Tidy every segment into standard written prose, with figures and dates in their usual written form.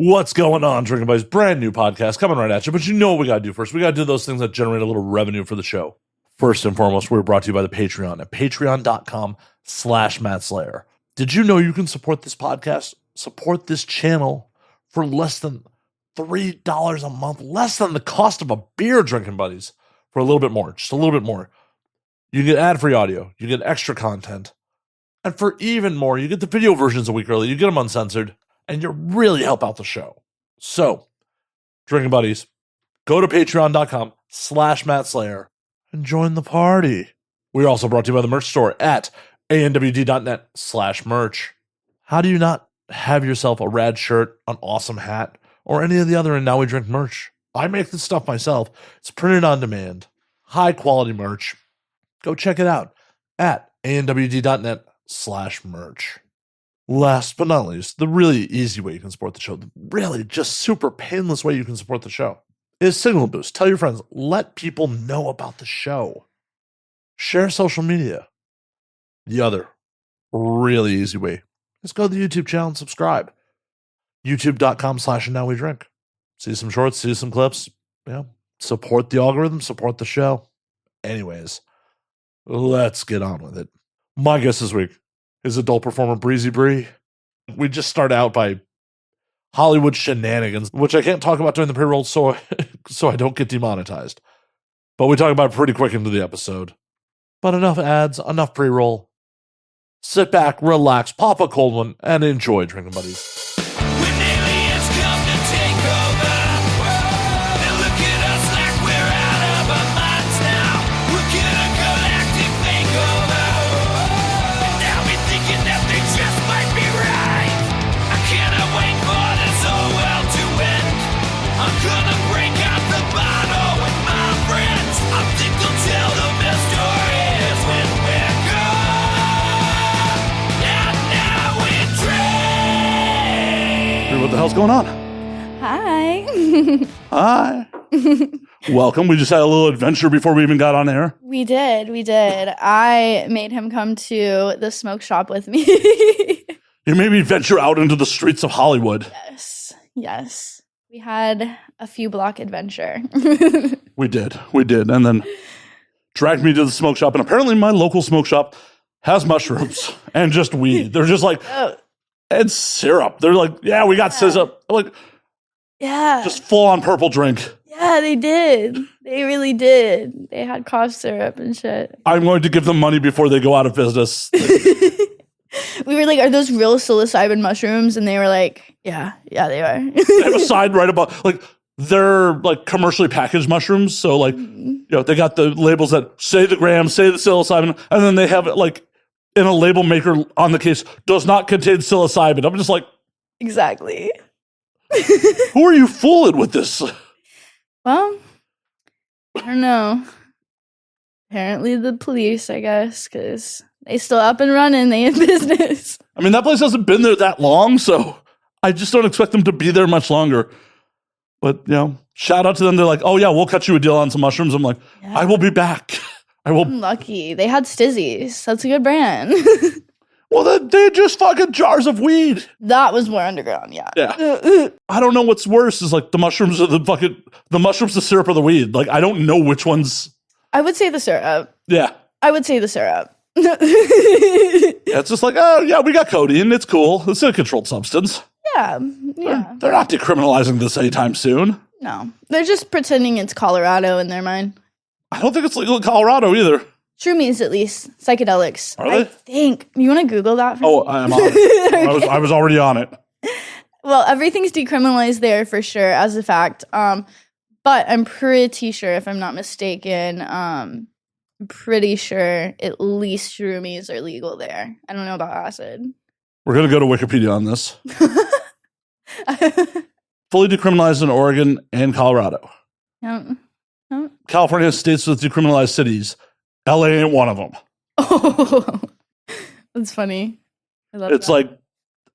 What's going on, Drinking Buddies? Brand new podcast coming right at you. But you know what we got to do first. We got to do those things that generate a little revenue for the show. First and foremost, we're brought to you by the Patreon at patreon.com/MattSlayer. Did you know you can support this podcast, support this channel for less than $3 a month, less than the cost of a beer, Drinking Buddies, for a little bit more, just a little bit more. You get ad-free audio, you get extra content, and for even more, you get the video versions a week early, you get them uncensored, and you really help out the show. So, Drinking Buddies, go to patreon.com/MattSlayer and join the party. We're also brought to you by the merch store at anwd.net/merch. How do you not have yourself a rad shirt, an awesome hat, or any of the other And Now We Drink merch? I make this stuff myself. It's printed on demand, high quality merch. Go check it out at anwd.net/merch. Last but not least, the really easy way you can support the show, the really just super painless way you can support the show, is Signal Boost. Tell your friends. Let people know about the show. Share social media. The other really easy way is go to the YouTube channel and subscribe. youtube.com/nowwedrink. See some shorts, see some clips. Yeah. Support the algorithm, support the show. Anyways, let's get on with it. My guest this week is adult performer Breezy Bri. We just start out by Hollywood shenanigans, which I can't talk about during the pre-roll, so I don't get demonetized. But we talk about it pretty quick into the episode. But enough ads, enough pre-roll. Sit back, relax, pop a cold one, and enjoy, Drinking Buddies. What the hell's going on? Hi. Hi. Welcome. We just had a little adventure before we even got on air. We did. I made him come to the smoke shop with me. You made me venture out into the streets of Hollywood. Yes. We had a few block adventure. We did. And then dragged me to the smoke shop. And apparently my local smoke shop has mushrooms and just weed. They're just like... And syrup. They're like, yeah, we got syrup. I'm like, yeah. Just full on purple drink. Yeah, they did. They really did. They had cough syrup and shit. I'm going to give them money before they go out of business. We were like, are those real psilocybin mushrooms? And they were like, yeah, they are. They have a sign right above, like, they're like commercially packaged mushrooms. So like, you know, they got the labels that say the gram, say the psilocybin, and then they have it like, in a label maker on the case, does not contain psilocybin. I'm just like... Exactly. Who are you fooling with this? Well, I don't know. Apparently the police, I guess, because they still up and running. They in business. I mean, that place hasn't been there that long, so I just don't expect them to be there much longer. But, you know, shout out to them. They're like, oh, yeah, we'll cut you a deal on some mushrooms. I'm like, yeah. I will be back. I'm lucky. They had Stizzies. That's a good brand. Well, they just fucking jars of weed. That was more underground, yeah. Yeah. I don't know what's worse is like the mushrooms or the mushrooms, the syrup or the weed. Like, I don't know which one's. I would say the syrup. Yeah. I would say the syrup. Yeah, it's just like, oh, yeah, we got codeine. It's cool. It's a controlled substance. Yeah. They're not decriminalizing this anytime soon. No. They're just pretending it's Colorado in their mind. I don't think it's legal in Colorado either. Shroomies, at least. Psychedelics. Are they? I think. You want to Google that for me? I am on it. Okay. I was already on it. Well, everything's decriminalized there for sure, as a fact. But I'm pretty sure, if I'm not mistaken, I'm pretty sure at least shroomies are legal there. I don't know about acid. We're going to go to Wikipedia on this. Fully decriminalized in Oregon and Colorado. Yeah. California has states with decriminalized cities. LA ain't one of them. Oh, that's funny. I love it's that. Like,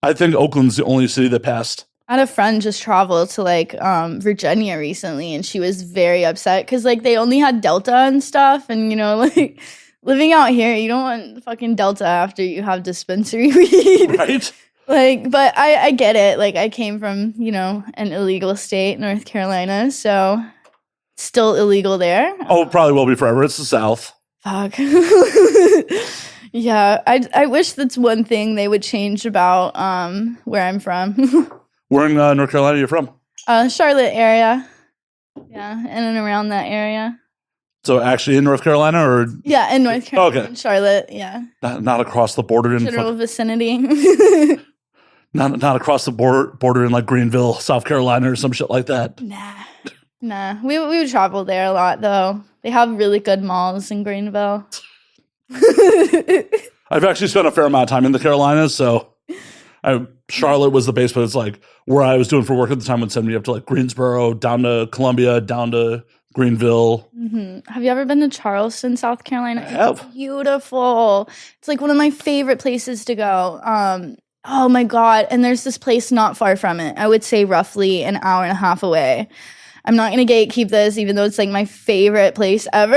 I think Oakland's the only city that passed. I had a friend just travel to like Virginia recently, and she was very upset because like they only had Delta and stuff, and you know, like living out here, you don't want fucking Delta after you have dispensary weed. Right? Like, but I get it. Like, I came from, an illegal state, North Carolina, so still illegal there. Oh, it probably will be forever. It's the South. Fuck. Yeah, I wish that's one thing they would change about where I'm from. Where in North Carolina are you from? Charlotte area. Yeah, in and around that area. So actually in North Carolina, or yeah, in North Carolina, okay. Charlotte. Yeah, not across the border in general vicinity. not across the border in like Greenville, South Carolina, or some shit like that. Nah. We would travel there a lot though. They have really good malls in Greenville. I've actually spent a fair amount of time in the Carolinas, so Charlotte was the base, but it's like where I was doing for work at the time would send me up to like Greensboro, down to Columbia, down to Greenville. Mm-hmm. Have you ever been to Charleston, South Carolina? I have. It's beautiful. It's like one of my favorite places to go. Oh my God. And there's this place not far from it. I would say roughly an hour and a half away. I'm not going to gatekeep this, even though it's like my favorite place ever.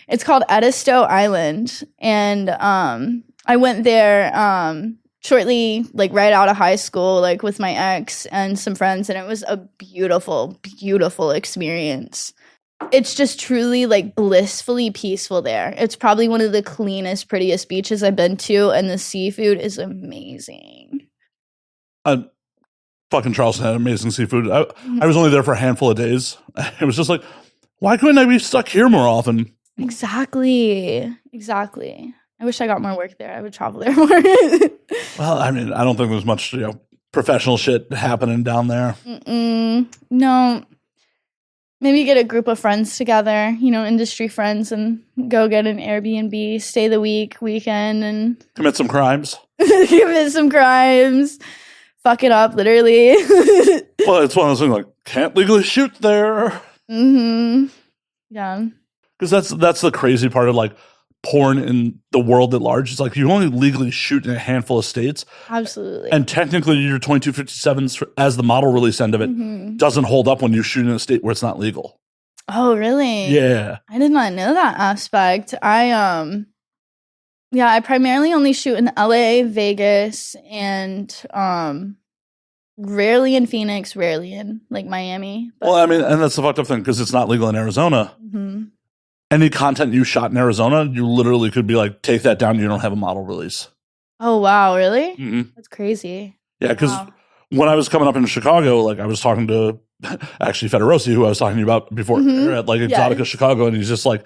It's called Edisto Island. And I went there shortly, like right out of high school, like with my ex and some friends. And it was a beautiful, beautiful experience. It's just truly like blissfully peaceful there. It's probably one of the cleanest, prettiest beaches I've been to. And the seafood is amazing. Fucking Charleston had amazing seafood. I was only there for a handful of days. It was just like, why couldn't I be stuck here more often? Exactly. I wish I got more work there. I would travel there more. Well, I mean, I don't think there's much, professional shit happening down there. No. Maybe get a group of friends together, industry friends, and go get an Airbnb, stay the weekend, and commit some crimes. Fuck it up, literally. Well, it's one of those things like, can't legally shoot there. Mm-hmm. Yeah. Because that's the crazy part of like porn in the world at large. It's like you only legally shoot in a handful of states. Absolutely. And technically your 2257s as the model release end of it doesn't hold up when you shoot in a state where it's not legal. Oh, really? Yeah. I did not know that aspect. I primarily only shoot in LA, Vegas, and rarely in Phoenix, rarely in like Miami. But, well, I mean, and that's the fucked up thing because it's not legal in Arizona. Mm-hmm. Any content you shot in Arizona, you literally could be like, take that down. You don't have a model release. Oh, wow. Really? Mm-hmm. That's crazy. Yeah, because when I was coming up in Chicago, like I was talking to actually Federosi, who I was talking to you about before, at like Exotica Chicago, and he's just like,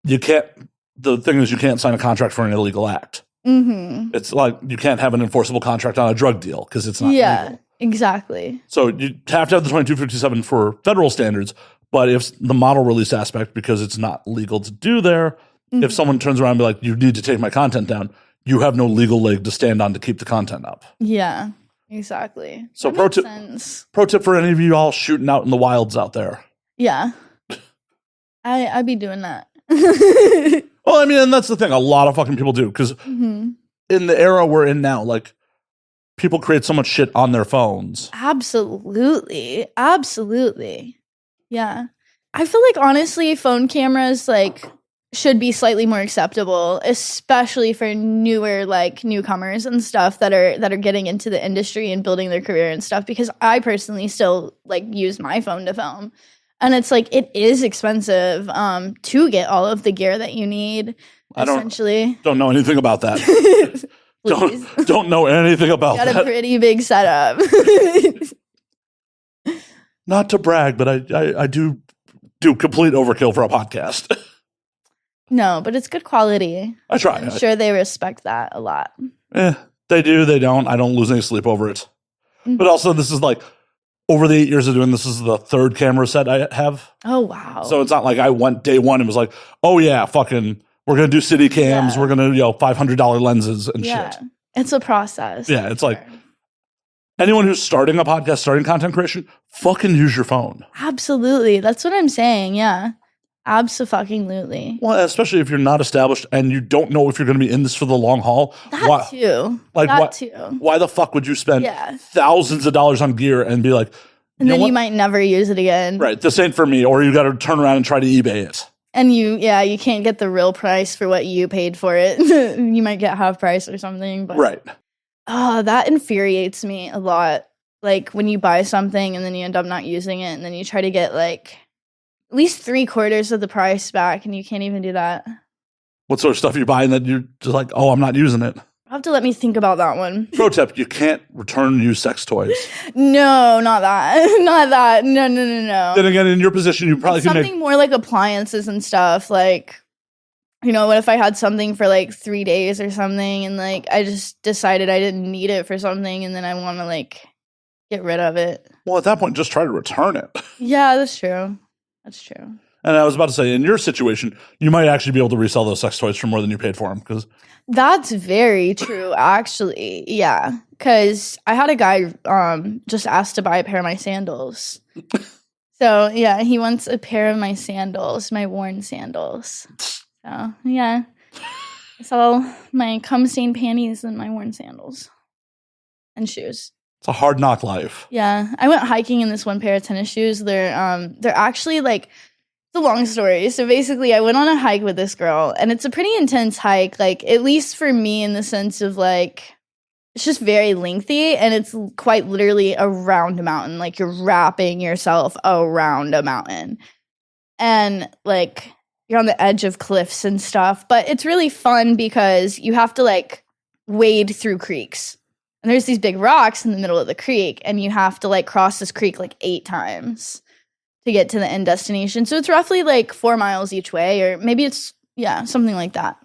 the thing is you can't sign a contract for an illegal act. Mm-hmm. It's like you can't have an enforceable contract on a drug deal because it's not legal. Exactly. So you have to have the 2257 for federal standards, but if the model release aspect, because it's not legal to do there, if someone turns around and be like, you need to take my content down, you have no legal leg to stand on to keep the content up. Yeah, exactly. So pro tip for any of you all shooting out in the wilds out there. Yeah. I'd be doing that. Well, I mean, and that's the thing. A lot of fucking people do because in the era we're in now, like people create so much shit on their phones. Absolutely. Yeah. I feel like honestly, phone cameras like should be slightly more acceptable, especially for newer like newcomers and stuff that are getting into the industry and building their career and stuff. Because I personally still like use my phone to film. And it's like, it is expensive to get all of the gear that you need, essentially. Don't know anything about that. don't know anything about that. Got a pretty big setup. Not to brag, but I do complete overkill for a podcast. No, but it's good quality. I try. I'm sure they respect that a lot. They do, they don't. I don't lose any sleep over it. But also, this is like, over the 8 years of doing this is the third camera set I have. Oh, wow. So it's not like I went day one and was like, oh, yeah, fucking, we're going to do city cams. We're going to, $500 lenses and shit. It's a process. Yeah, it's like anyone who's starting a podcast, starting content creation, fucking use your phone. Absolutely. That's what I'm saying. Yeah. Abso-fucking-lutely. Well, especially if you're not established and you don't know if you're going to be in this for the long haul. That too. Why the fuck would you spend thousands of dollars on gear and be like, and then you might never use it again. Right. This ain't for me. Or you got to turn around and try to eBay it. And you can't get the real price for what you paid for it. You might get half price or something. But right. Oh, that infuriates me a lot. Like when you buy something and then you end up not using it and then you try to get like at least 3/4 of the price back and you can't even do that. What sort of stuff you buy and then you're just like, oh, I'm not using it? I'll have to let me think about that one. Pro tip, you can't return used sex toys. No, not that. Not that. No. Then again, in your position, you probably can something more like appliances and stuff. Like, you know, what if I had something for like 3 days or something and like I just decided I didn't need it for something and then I want to like get rid of it. Well, at that point, just try to return it. Yeah, that's true. That's true. And I was about to say, in your situation, you might actually be able to resell those sex toys for more than you paid for them. Because that's very true, actually. Yeah, because I had a guy just ask to buy a pair of my sandals. So yeah, he wants a pair of my sandals, my worn sandals. So yeah, I saw my cum-stained panties and my worn sandals and shoes. It's a hard knock life. Yeah, I went hiking in this one pair of tennis shoes. They're actually like, it's a long story. So basically, I went on a hike with this girl, and it's a pretty intense hike. Like at least for me, in the sense of like, it's just very lengthy, and it's quite literally around a mountain. Like you're wrapping yourself around a mountain, and like you're on the edge of cliffs and stuff. But it's really fun because you have to like wade through creeks. And there's these big rocks in the middle of the creek, and you have to like cross this creek like 8 times to get to the end destination. So it's roughly like 4 miles each way, or maybe it's something like that.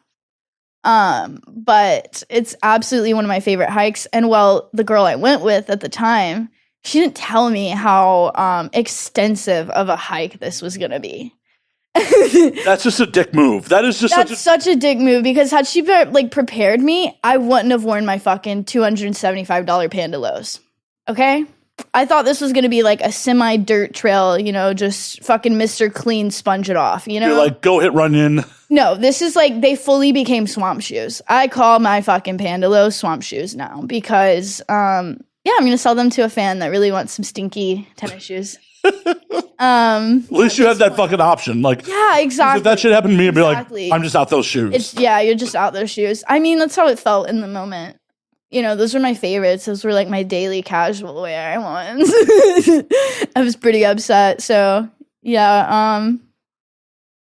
But it's absolutely one of my favorite hikes. And well, the girl I went with at the time, she didn't tell me how extensive of a hike this was gonna be. That's just a dick move. That's such a dick move, because had she like prepared me, I wouldn't have worn my fucking $275 Panda Lows. Okay? I thought this was going to be like a semi-dirt trail, you know, just fucking Mr. Clean sponge it off, you know? You're like, go hit Runyon. No, this is like, they fully became swamp shoes. I call my fucking Panda Lows swamp shoes now because, I'm going to sell them to a fan that really wants some stinky tennis shoes. At least you had that fucking option. Like, yeah, exactly. If that shit happened to me, I'd be like, I'm just out those shoes. You're just out those shoes. I mean, that's how it felt in the moment. You know, those were my favorites. Those were like my daily casual wear ones. I was pretty upset. So yeah,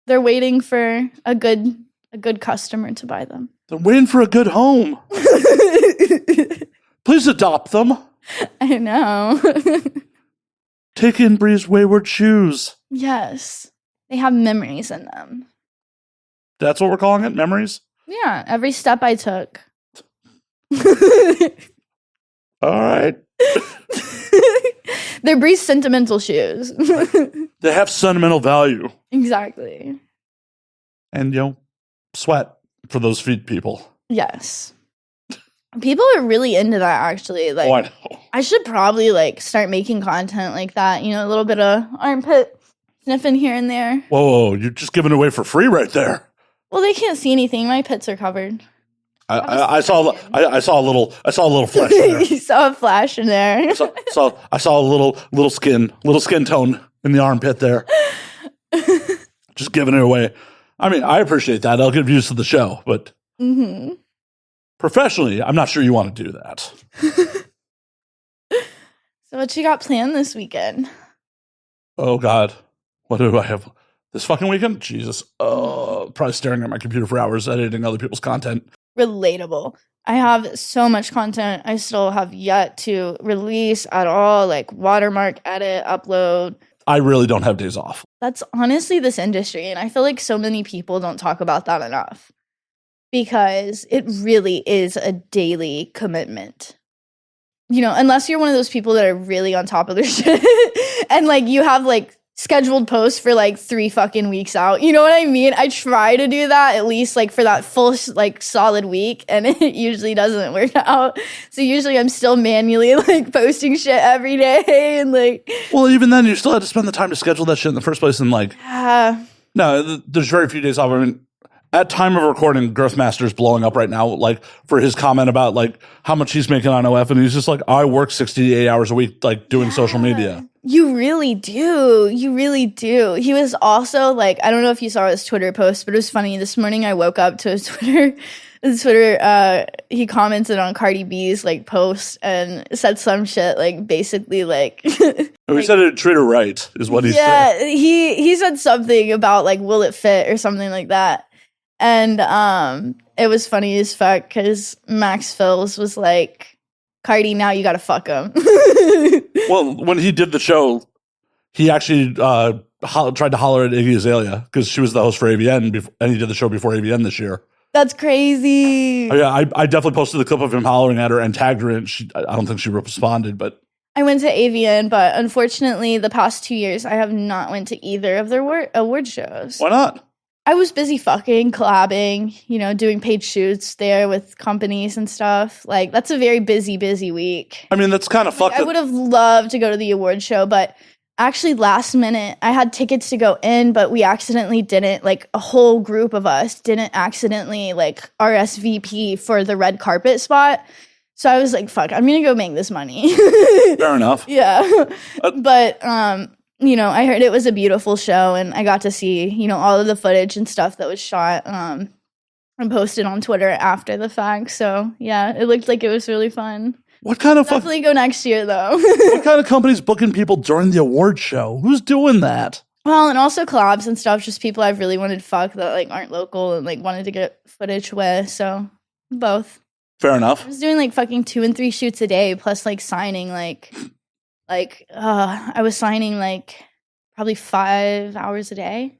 they're waiting for a good customer to buy them. They're waiting for a good home. Please adopt them. I know. Take in Bri's wayward shoes. Yes. They have memories in them. That's what we're calling it? Memories? Yeah. Every step I took. All right. They're Bri's sentimental shoes. They have sentimental value. Exactly. And, you know, sweat for those feet people. Yes. People are really into that, actually. Like, oh, I know. I should probably like start making content like that. You know, a little bit of armpit sniffing here and there. Whoa, you're just giving it away for free right there. Well, they can't see anything. My pits are covered. I saw a little flash in there. You saw a flash in there. I saw a little skin tone in the armpit there. Just giving it away. I mean, I appreciate that. I'll give views to the show, but professionally, I'm not sure you want to do that. So what you got planned this weekend? Oh, God. What do I have this fucking weekend? Jesus. Probably staring at my computer for hours editing other people's content. Relatable. I have so much content I still have yet to release at all, like watermark, edit, upload. I really don't have days off. That's honestly this industry, and I feel like so many people don't talk about that enough because it really is a daily commitment. You know, unless you're one of those people that are really on top of their shit and like you have like scheduled posts for like 3 fucking weeks out. You know what I mean? I try to do that at least like for that full like solid week, and it usually doesn't work out. So usually I'm still manually like posting shit every day and like. Well, even then you still had to spend the time to schedule that shit in the first place, and like. No, there's very few days off. I mean, at time of recording, Girthmaster's blowing up right now, like for his comment about like how much he's making on OF, and he's just like, I work 60 to 80 hours a week, like doing social media. You really do. You really do. He was also like, I don't know if you saw his Twitter post, but it was funny. This morning I woke up to his Twitter Twitter, he commented on Cardi B's like post and said some shit like basically like We said it treat her right is what he said. Yeah, he said something about like will it fit or something like that. And it was funny as fuck because Max Phills was like, Cardi, now you gotta fuck him. Well, when he did the show, he actually tried to holler at Iggy Azalea because she was the host for AVN, and he did the show before AVN this year. That's crazy. Oh, yeah, I definitely posted the clip of him hollering at her and tagged her, and I don't think she responded, but I went to AVN, but unfortunately, the past 2 years, I have not went to either of their award shows. Why not? I was busy fucking, collabing, you know, doing paid shoots there with companies and stuff. Like, that's a very busy, busy week. I mean, that's kind of fucked. I would have loved to go to the award show, but actually last minute, I had tickets to go in, but we accidentally didn't, like, a whole group of us didn't accidentally, like, RSVP for the red carpet spot. So I was like, fuck, I'm going to go make this money. Fair enough. Yeah. But, you know, I heard it was a beautiful show, and I got to see, you know, all of the footage and stuff that was shot and posted on Twitter after the fact. So, yeah, it looked like it was really fun. What kind of Definitely go next year, though. What kind of company's booking people during the award show? Who's doing that? Well, and also collabs and stuff, just people I've really wanted to fuck that, like, aren't local and, like, wanted to get footage with. So, both. Fair enough. I was doing, like, fucking 2 and 3 shoots a day, plus, like, signing, I was signing like probably 5 hours a day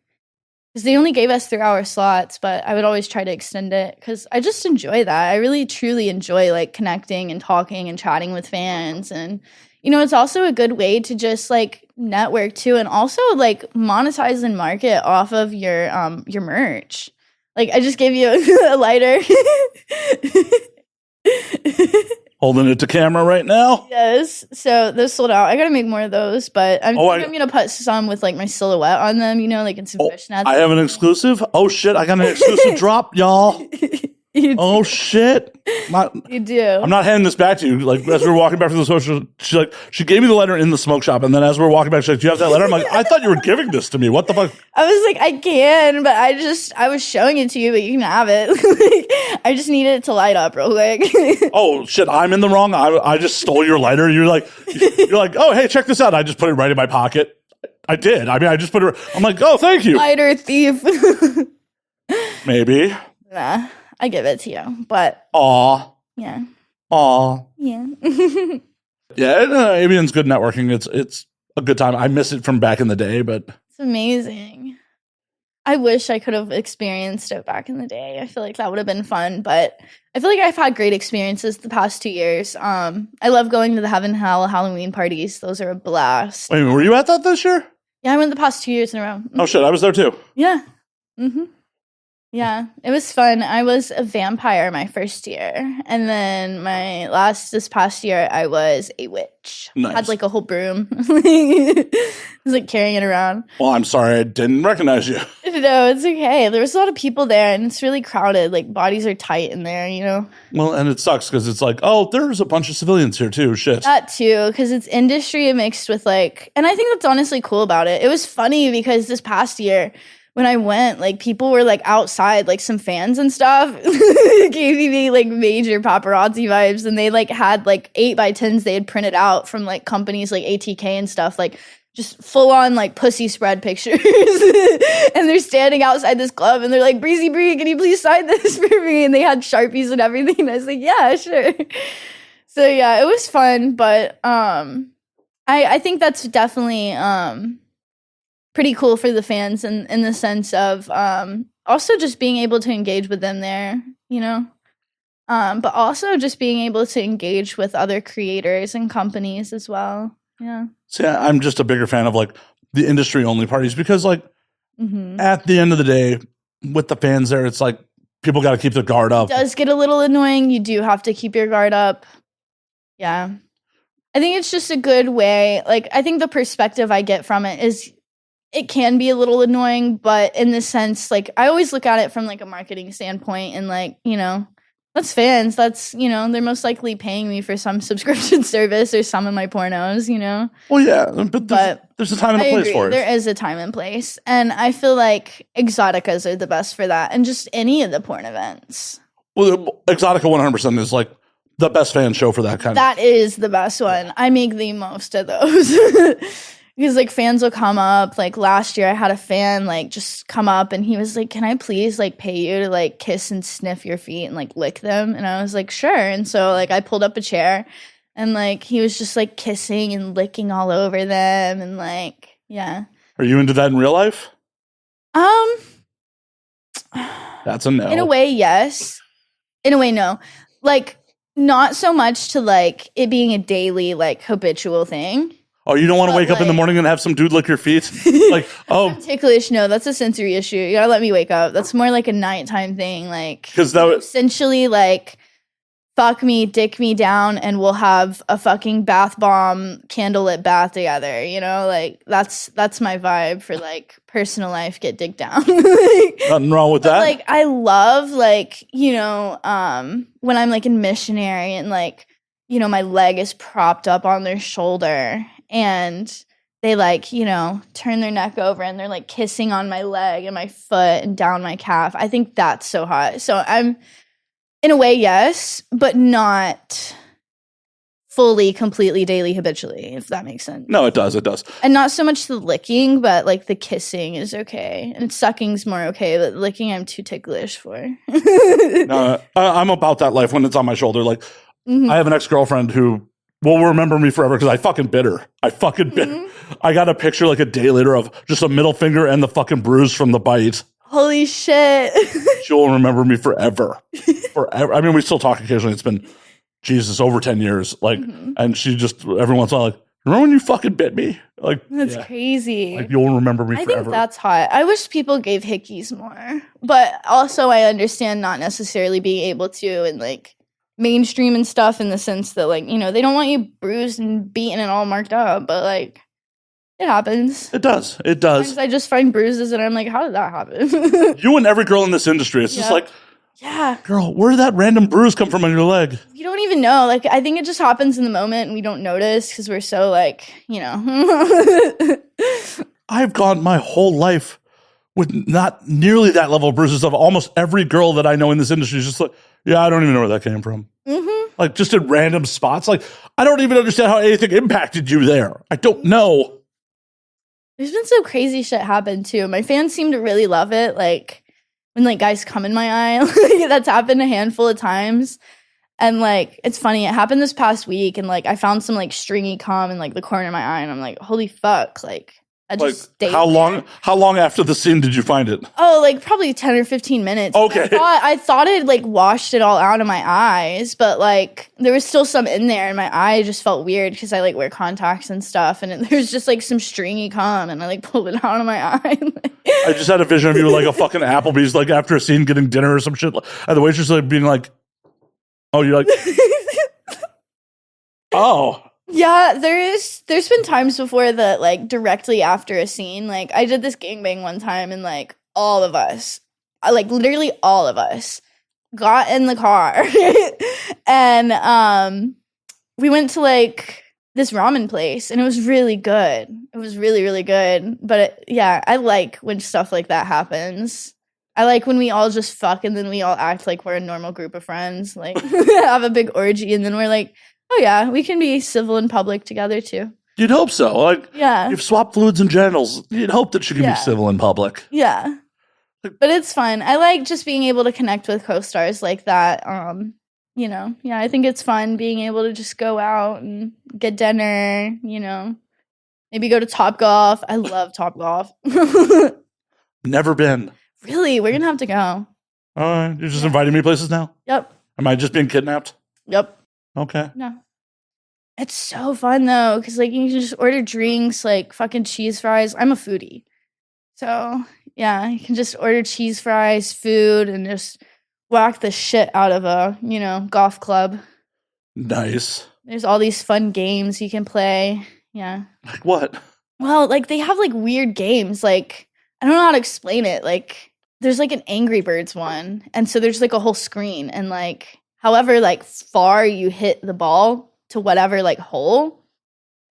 because they only gave us 3-hour slots, but I would always try to extend it because I just enjoy that. I really truly enjoy like connecting and talking and chatting with fans. And, you know, it's also a good way to just like network too, and also like monetize and market off of your merch. Like I just gave you a lighter. Holding it to camera right now. Yes. So those sold out. I gotta make more of those, but I'm gonna put some with like my silhouette on them, you know, like in some fishnets. I have an exclusive. Oh shit, I got an exclusive drop, y'all. Oh shit. You do. I'm not handing this back to you. Like as we were walking back from the social, she gave me the letter in the smoke shop, and then as we were walking back, she's like, "Do you have that letter?" I'm like, "I thought you were giving this to me. What the fuck?" I was like, "I can," but I was showing it to you, but you can have it. Like, I just needed it to light up real quick. Oh shit, I'm in the wrong. I just stole your lighter. You're like, "Oh hey, check this out." I just put it right in my pocket. I did. I mean, I just put it. I'm like, "Oh, thank you." Lighter thief. Maybe. Nah. I give it to you, but aw, yeah, aw, yeah, yeah. Avian's good networking. It's a good time. I miss it from back in the day, but it's amazing. I wish I could have experienced it back in the day. I feel like that would have been fun, but I feel like I've had great experiences the past 2 years. I love going to the Heaven Hell Halloween parties. Those are a blast. Wait, were you at that this year? Yeah, I went the past 2 years in a row. Oh shit, I was there too. Yeah. Mm-hmm. Yeah, it was fun. I was a vampire my first year, and then this past year, I was a witch. Nice. I had like a whole broom. I was like carrying it around. Well, I'm sorry, I didn't recognize you. No, it's okay. There was a lot of people there, and it's really crowded. Like bodies are tight in there, you know. Well, and it sucks because it's like, oh, there's a bunch of civilians here too. Shit. That too, because it's industry mixed with like, and I think that's honestly cool about it. It was funny because this past year, when I went, like, people were, like, outside, like, some fans and stuff. It gave me, like, major paparazzi vibes. And they, like, had, like, 8x10s they had printed out from, like, companies like ATK and stuff. Like, just full-on, like, pussy spread pictures. And they're standing outside this club. And they're like, Breezy Bri, can you please sign this for me? And they had Sharpies and everything. And I was like, yeah, sure. So, yeah, it was fun. But I think that's definitely pretty cool for the fans in the sense of also just being able to engage with them there, you know, but also just being able to engage with other creators and companies as well. Yeah. So yeah, I'm just a bigger fan of like the industry only parties because like at the end of the day with the fans there, it's like people got to keep their guard up. It does get a little annoying. You do have to keep your guard up. Yeah. I think it's just a good way. Like, I think the perspective I get from it is it can be a little annoying, but in the sense, like, I always look at it from, like, a marketing standpoint and, like, you know, that's fans. That's, you know, they're most likely paying me for some subscription service or some of my pornos, you know? Well, yeah, but there's a time and a place for it. There is a time and place. And I feel like Exoticas are the best for that and just any of the porn events. Well, Exotica 100% is like the best fan show for that kind of. That is the best one. I make the most of those. Because like fans will come up. Like last year I had a fan like just come up and he was like, "Can I please like pay you to like kiss and sniff your feet and like lick them?" And I was like, "Sure." And so like I pulled up a chair and like he was just like kissing and licking all over them and like, yeah. Are you into that in real life? That's a no. In a way, yes. In a way, no. Like not so much to like it being a daily like habitual thing. Oh, you don't want to wake up in the morning and have some dude lick your feet? Like, oh. I'm ticklish. No, that's a sensory issue. You gotta let me wake up. That's more like a nighttime thing. Like, because that essentially, like, fuck me, dick me down, and we'll have a fucking bath bomb, candlelit bath together. You know, like that's my vibe for like personal life. Get dick down. Like, nothing wrong with that. Like, I love like when I'm like in missionary and like my leg is propped up on their shoulder. And they like, turn their neck over and they're like kissing on my leg and my foot and down my calf. I think that's so hot. So I'm, in a way, yes, but not fully, completely, daily, habitually, if that makes sense. No, it does. It does. And not so much the licking, but like the kissing is okay. And sucking's more okay, but licking I'm too ticklish for. No, I'm about that life when it's on my shoulder. Like, I have an ex-girlfriend who will remember me forever because I fucking bit her. I got a picture like a day later of just a middle finger and the fucking bruise from the bite. Holy shit. She'll remember me forever. Forever. I mean, we still talk occasionally. It's been, Jesus, over 10 years. Like, and she just, every once in a while, like, remember when you fucking bit me? Like, that's crazy. Like, you'll remember me forever. I think that's hot. I wish people gave hickeys more. But also, I understand not necessarily being able to and like, mainstream and stuff in the sense that like they don't want you bruised and beaten and all marked up, but like it happens. It does. Sometimes I just find bruises and I'm like, how did that happen? You and every girl in this industry, it's just like, yeah, girl, where did that random bruise come from on your leg? You don't even know. Like I think it just happens in the moment and we don't notice because we're so like I've gone my whole life with not nearly that level of bruises of almost every girl that I know in this industry is just like, yeah, I don't even know where that came from. Like just in random spots. Like I don't even understand how anything impacted you there. I don't know. There's been some crazy shit happen too. My fans seem to really love it. Like when like guys come in my eye, like, that's happened a handful of times. And like it's funny, it happened this past week and like I found some like stringy cum in like the corner of my eye and I'm like, holy fuck, like I just stayed how long after the scene did you find it? Oh, like probably 10 or 15 minutes. Okay. I thought it like washed it all out of my eyes, but like there was still some in there and my eye just felt weird because I like wear contacts and stuff and there's just like some stringy cum and I like pulled it out of my eye. I just had a vision of you like a fucking Applebee's like after a scene getting dinner or some shit and the waitress like being like, oh, you're like, oh. Yeah, there's been times before that like directly after a scene, like I did this gangbang one time and like all of us, like literally all of us got in the car and we went to like this ramen place and it was really good. It was really, really good. But I like when stuff like that happens. I like when we all just fuck and then we all act like we're a normal group of friends, like have a big orgy and then we're like, oh yeah, we can be civil in public together too. You'd hope so. Like, yeah, you've swapped fluids and genitals. You'd hope that you can be civil in public. Yeah, but it's fun. I like just being able to connect with co-stars like that. I think it's fun being able to just go out and get dinner. Maybe go to Topgolf. I love Topgolf. Never been. Really, we're gonna have to go. All right, you're just inviting me places now. Yep. Am I just being kidnapped? Yep. Okay. No. It's so fun though, because like you can just order drinks, like fucking cheese fries. I'm a foodie. So yeah, you can just order cheese fries, food, and just whack the shit out of a, golf club. Nice. There's all these fun games you can play. Yeah. Like what? Well, like they have like weird games. Like I don't know how to explain it. Like there's like an Angry Birds one. And so there's like a whole screen and like however like far you hit the ball to whatever like hole,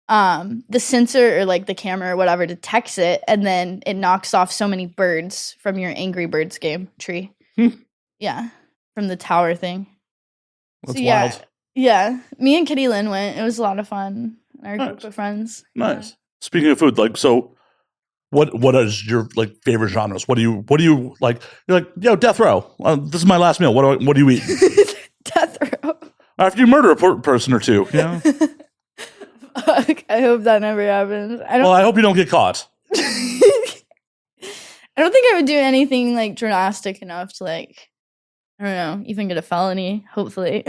the sensor or like the camera or whatever detects it and then it knocks off so many birds from your Angry Birds game tree. Yeah. from the tower thing. That's So, yeah, wild. yeah. Me and Kitty Lynn went. It was a lot of fun. Our group of friends. Nice. Speaking of food, like, so what is your like favorite genres? What do you like? You're like, yo, death row. This is my last meal. What do you eat? Death row. After you murder a person or two, you know? Fuck, I hope that never happens. I hope you don't get caught. I don't think I would do anything like drastic enough to like, I don't know, even get a felony, hopefully.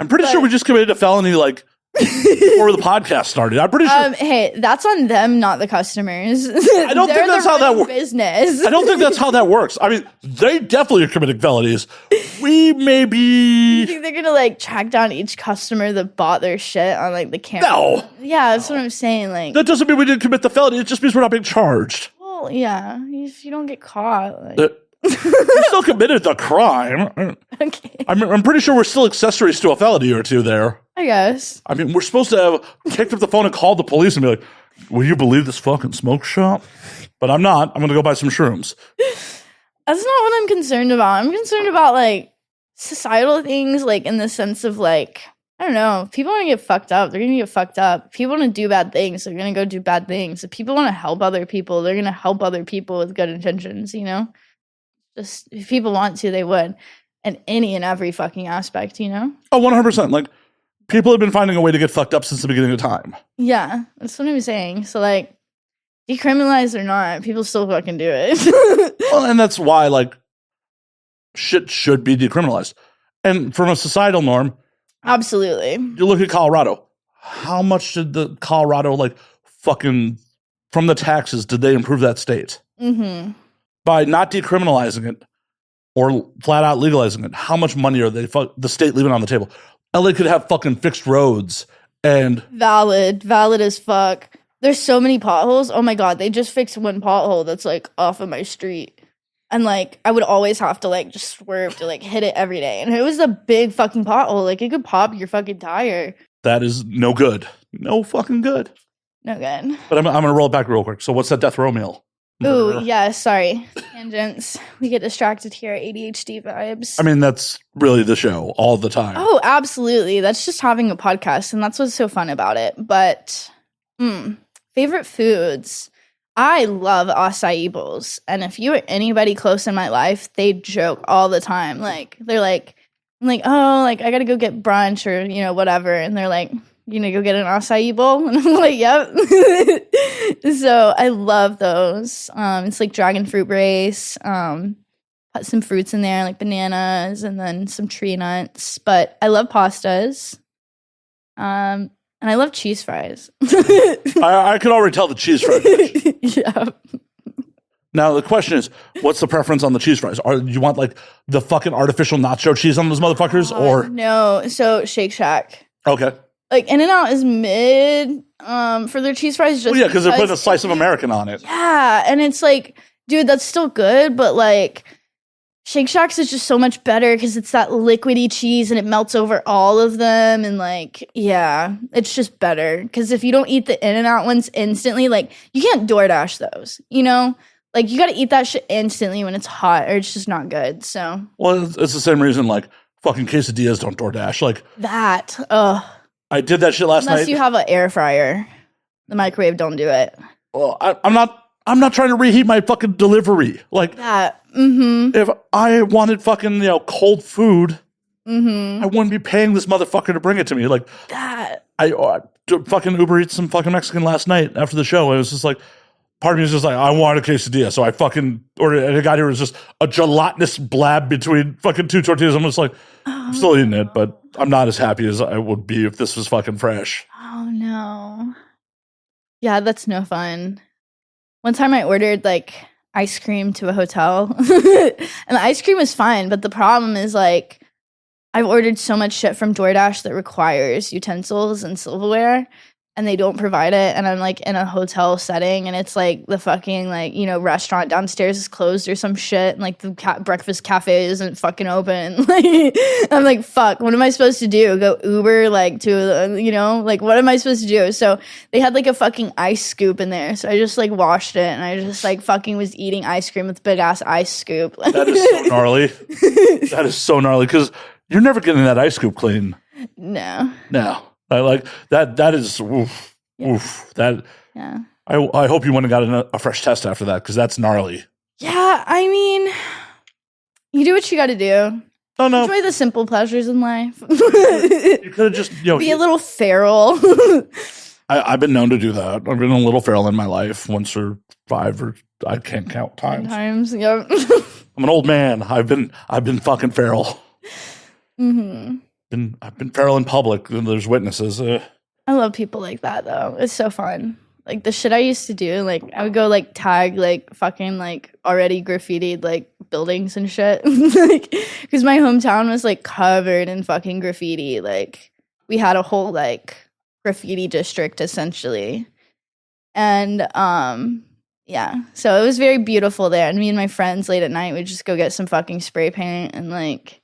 I'm pretty sure we just committed a felony like before the podcast started. I'm pretty sure. Hey, that's on them, not the customers. I don't think that's how that works. Business. I don't think that's how that works. I mean, they definitely are committing felonies. We may be. You think they're gonna like track down each customer that bought their shit on like the camera? No. Yeah, that's what I'm saying. Like, that doesn't mean we didn't commit the felony. It just means we're not being charged. well, yeah, if you don't get caught, like. We still committed the crime. Okay. I'm pretty sure we're still accessories to a felony or two there. I guess. I mean, we're supposed to have picked up the phone and called the police and be like, will you believe this fucking smoke shop? But I'm not. I'm going to go buy some shrooms. That's not what I'm concerned about. I'm concerned about, like, societal things, like, in the sense of, like, I don't know. If people want to get fucked up, they're going to get fucked up. If people want to do bad things, they're going to go do bad things. If people want to help other people, they're going to help other people with good intentions, you know? Just, if people want to, they would. In any and every fucking aspect, you know? Oh, 100%. Like, people have been finding a way to get fucked up since the beginning of time. Yeah, that's what I'm saying. So, like, decriminalized or not, people still fucking do it. Well, and that's why, like, shit should be decriminalized. And from a societal norm, absolutely. You look at Colorado. How much did the Colorado, like, fucking, from the taxes, did they improve that state? Mm-hmm. By not decriminalizing it or flat out legalizing it, how much money are they, the state leaving on the table? LA could have fucking fixed roads and... Valid as fuck. There's so many potholes. Oh my God, they just fixed one pothole that's like off of my street. And like, I would always have to like just swerve to like hit it every day. And it was a big fucking pothole. Like it could pop your fucking tire. That is no good. No fucking good. No good. But I'm going to roll it back real quick. So what's that death row meal? Ooh, yeah, sorry. Tangents. We get distracted here, ADHD vibes. I mean, that's really the show all the time. Oh, absolutely. That's just having a podcast, and that's what's so fun about it. But, favorite foods. I love acai bowls. And if you or anybody close in my life, they joke all the time. Like, they're like, I'm like, oh, like, I gotta go get brunch or, you know, whatever. And they're like, you know, go get an acai bowl? And I'm like, yep. So I love those. It's like dragon fruit brace. Put some fruits in there, like bananas and then some tree nuts. But I love pastas. And I love cheese fries. I could already tell the cheese fries. Yeah. Now, the question is, what's the preference on the cheese fries? You want, like, the fucking artificial nacho cheese on those motherfuckers? Or no. So Shake Shack. Okay. Like, In-N-Out is mid for their cheese fries. Just because they're putting a slice of American on it. Yeah, and it's like, dude, that's still good, but like, Shake Shack's is just so much better because it's that liquidy cheese and it melts over all of them, and like, yeah, it's just better. Because if you don't eat the In-N-Out ones instantly, like, you can't DoorDash those, you know? Like, you got to eat that shit instantly when it's hot, or it's just not good. So, well, it's the same reason, like, fucking quesadillas don't DoorDash. Like that. Ugh. I did that shit last night. Unless you have an air fryer. The microwave don't do it. Well, I'm not trying to reheat my fucking delivery. Like that. Mm-hmm. If I wanted fucking, you know, cold food, mm-hmm. I wouldn't be paying this motherfucker to bring it to me. Like that. I fucking Uber Eats some fucking Mexican last night after the show. It was just like, part of me was just like, I wanted a quesadilla. So I fucking ordered it. And I got here, it was just a gelatinous blab between fucking two tortillas. I'm just like, I'm still eating it, but I'm not as happy as I would be if this was fucking fresh. Oh, no. Yeah, that's no fun. One time I ordered, like, ice cream to a hotel. And the ice cream was fine, but the problem is, like, I've ordered so much shit from DoorDash that requires utensils and silverware. and they don't provide it, and I'm like in a hotel setting and it's like the fucking like, you know, restaurant downstairs is closed or some shit, and like the breakfast cafe isn't fucking open. Like I'm like, fuck, what am I supposed to do? Go Uber like to, you know, like what am I supposed to do? So they had like a fucking ice scoop in there, so I just like washed it and I just like fucking was eating ice cream with big ass ice scoop. That is so gnarly. That is so gnarly because you're never getting that ice scoop clean. No. I like that. That is oof. That. Yeah. I hope you went and got a fresh test after that because that's gnarly. Yeah, I mean, you do what you got to do. Oh no, enjoy the simple pleasures in life. You could have just be a little feral. I've been known to do that. I've been a little feral in my life, once or 5 or I can't count times. Yep. I'm an old man. I've been fucking feral. Mm-hmm. I've been feral in public. There's witnesses. I love people like that though. It's so fun. Like the shit I used to do, like I would go like tag like fucking like already graffitied like buildings and shit. Like because my hometown was like covered in fucking graffiti. Like we had a whole like graffiti district essentially. And yeah, so it was very beautiful there. And me and my friends late at night would just go get some fucking spray paint and like,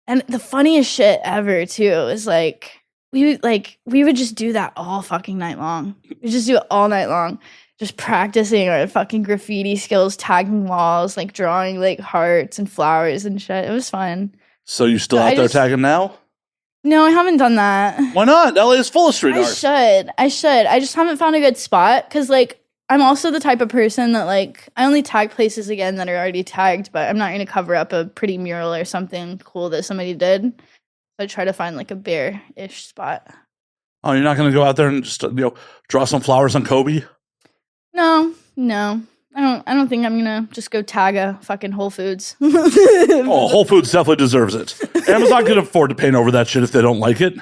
and the funniest shit ever too is like we would just do that all fucking night long. We just do it all night long, just practicing our fucking graffiti skills, tagging walls, like drawing like hearts and flowers and shit. It was fun. So you still out there tagging now? No, I haven't done that. Why not? LA is full of street art. I should. I just haven't found a good spot because like I'm also the type of person that like I only tag places again that are already tagged, but I'm not going to cover up a pretty mural or something cool that somebody did. So I try to find like a bare-ish spot. Oh, you're not going to go out there and just draw some flowers on Kobe? No. I don't think I'm gonna just go tag a fucking Whole Foods. Oh, Whole Foods definitely deserves it. Amazon can afford to paint over that shit if they don't like it.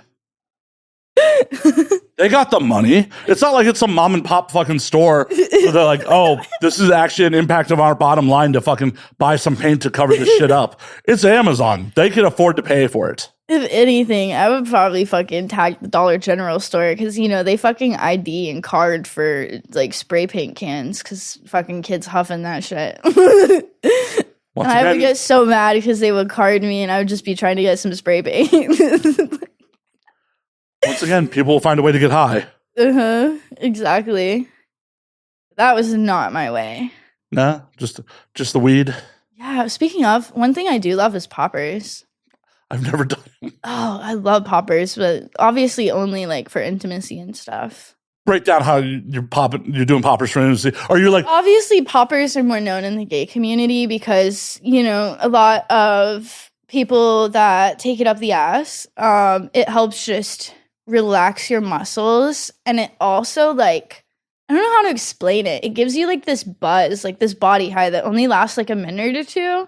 They got the money. It's not like it's some mom and pop fucking store where they're like, oh, this is actually an impact of our bottom line to fucking buy some paint to cover this shit up. It's Amazon. They can afford to pay for it. If anything, I would probably fucking tag the Dollar General store because, they fucking ID and card for, like, spray paint cans because fucking kids huffing that shit. And I would get so mad because they would card me and I would just be trying to get some spray paint. Once again, people will find a way to get high. Exactly. That was not my way. Nah, just the weed. Yeah, speaking of, one thing I do love is poppers. I've never done them. Oh, I love poppers, but obviously only like for intimacy and stuff. Break down how you're doing poppers for intimacy. Are you like obviously poppers are more known in the gay community because, a lot of people that take it up the ass, it helps just relax your muscles, and it also like I don't know how to explain it. It gives you like this buzz, like this body high that only lasts like a minute or two.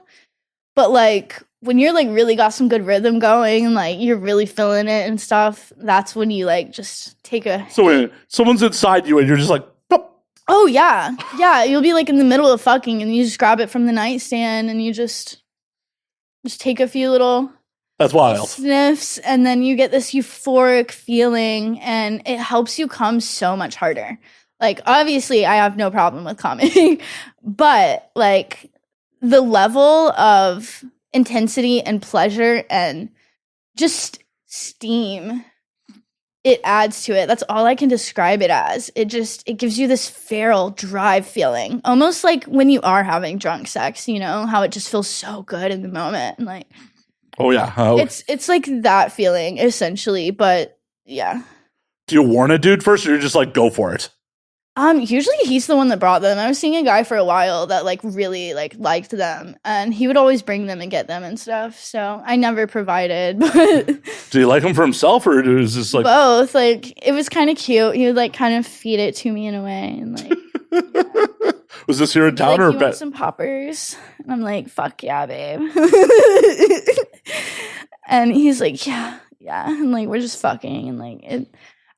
But like when you're like really got some good rhythm going and like you're really feeling it and stuff, that's when you like just take a So when someone's inside you and you're just like pop. Oh yeah. Yeah, you'll be like in the middle of fucking and you just grab it from the nightstand and you just take a few little that's wild sniffs, and then you get this euphoric feeling, and it helps you come so much harder. Like, obviously, I have no problem with coming, but like the level of intensity and pleasure and just steam it adds to it. That's all I can describe it as. It gives you this feral drive feeling, almost like when you are having drunk sex. How it just feels so good in the moment, and like. Oh yeah, it's like that feeling essentially, but yeah. Do you warn a dude first, or you're just like go for it? Usually he's the one that brought them. I was seeing a guy for a while that like really like liked them, and he would always bring them and get them and stuff. So I never provided. But do you like him for himself, or is this like both? Like it was kind of cute. He would like kind of feed it to me in a way, and like. Yeah. Was this here in town or you want some poppers? And I'm like, fuck yeah, babe. And he's like, yeah. And like, we're just fucking. And like,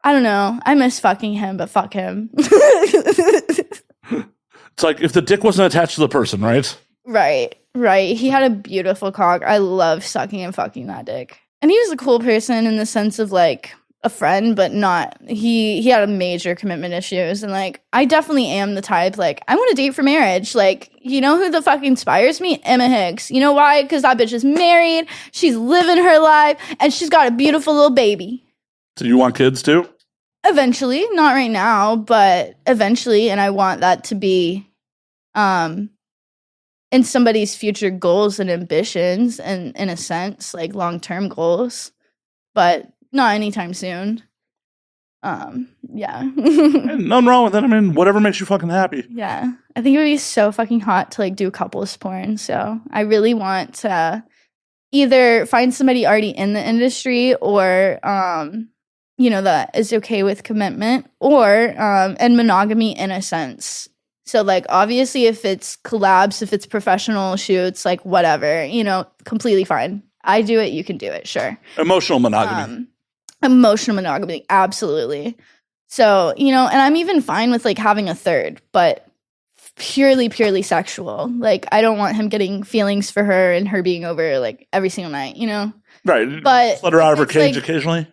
I don't know. I miss fucking him, but fuck him. It's like if the dick wasn't attached to the person, right? Right. He had a beautiful cock. I love sucking and fucking that dick. And he was a cool person in the sense of like, a friend, but not he had a major commitment issues. And like I definitely am the type like I want to date for marriage. Like, you know who the fuck inspires me? Emma Hicks. You know why? Because that bitch is married, she's living her life, and she's got a beautiful little baby. So you want kids too? Eventually, not right now, but eventually, and I want that to be in somebody's future goals and ambitions, and in a sense, like long-term goals, but not anytime soon. Yeah. Nothing wrong with it. I mean, whatever makes you fucking happy. Yeah. I think it would be so fucking hot to like do couples porn. So I really want to either find somebody already in the industry or, you know, that is okay with commitment or, and monogamy in a sense. So like, obviously if it's collabs, if it's professional shoots, like whatever, you know, completely fine. I do it. You can do it. Sure. Emotional monogamy. Emotional monogamy, absolutely. So, you know, and I'm even fine with like having a third, but purely sexual. Like I don't want him getting feelings for her and her being over like every single night, you know? Right. But let her out of her cage like, occasionally.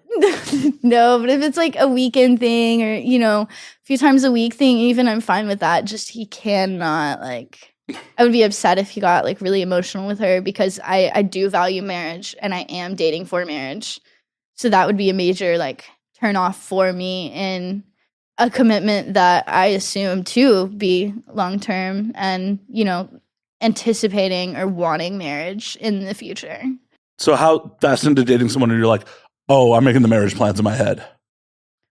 No, but if it's like a weekend thing or, you know, a few times a week thing, even I'm fine with that. Just he cannot like I would be upset if he got like really emotional with her because I do value marriage and I am dating for marriage. So that would be a major like turn off for me in a commitment that I assume to be long term and, you know, anticipating or wanting marriage in the future. So how fast into dating someone and you're like, oh, I'm making the marriage plans in my head?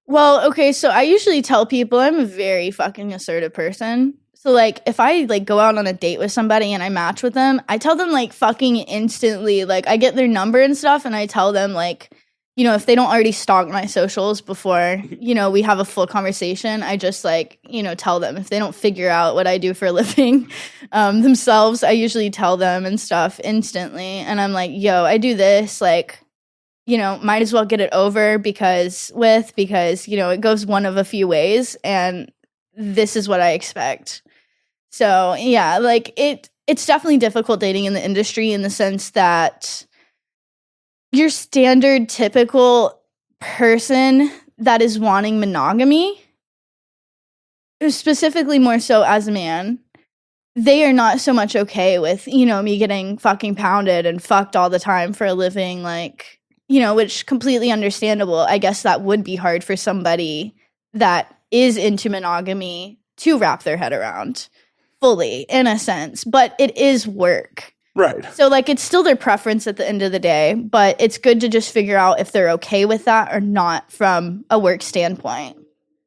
Well, okay, so I usually tell people I'm a very fucking assertive person. So like if I like go out on a date with somebody and I match with them, I tell them like fucking instantly, like I get their number and stuff and I tell them like, you know, if they don't already stalk my socials before, you know, we have a full conversation, I just like, you know, tell them. If they don't figure out what I do for a living themselves, I usually tell them and stuff instantly. And I'm like, yo, I do this, like, you know, might as well get it over because, you know, it goes one of a few ways and this is what I expect. So yeah, like it's definitely difficult dating in the industry in the sense that your standard typical person that is wanting monogamy, specifically more so as a man, they are not so much okay with, you know, me getting fucking pounded and fucked all the time for a living, like, you know, which completely understandable. I guess that would be hard for somebody that is into monogamy to wrap their head around fully in a sense, but it is work. Right. So, like, it's still their preference at the end of the day, but it's good to just figure out if they're okay with that or not from a work standpoint.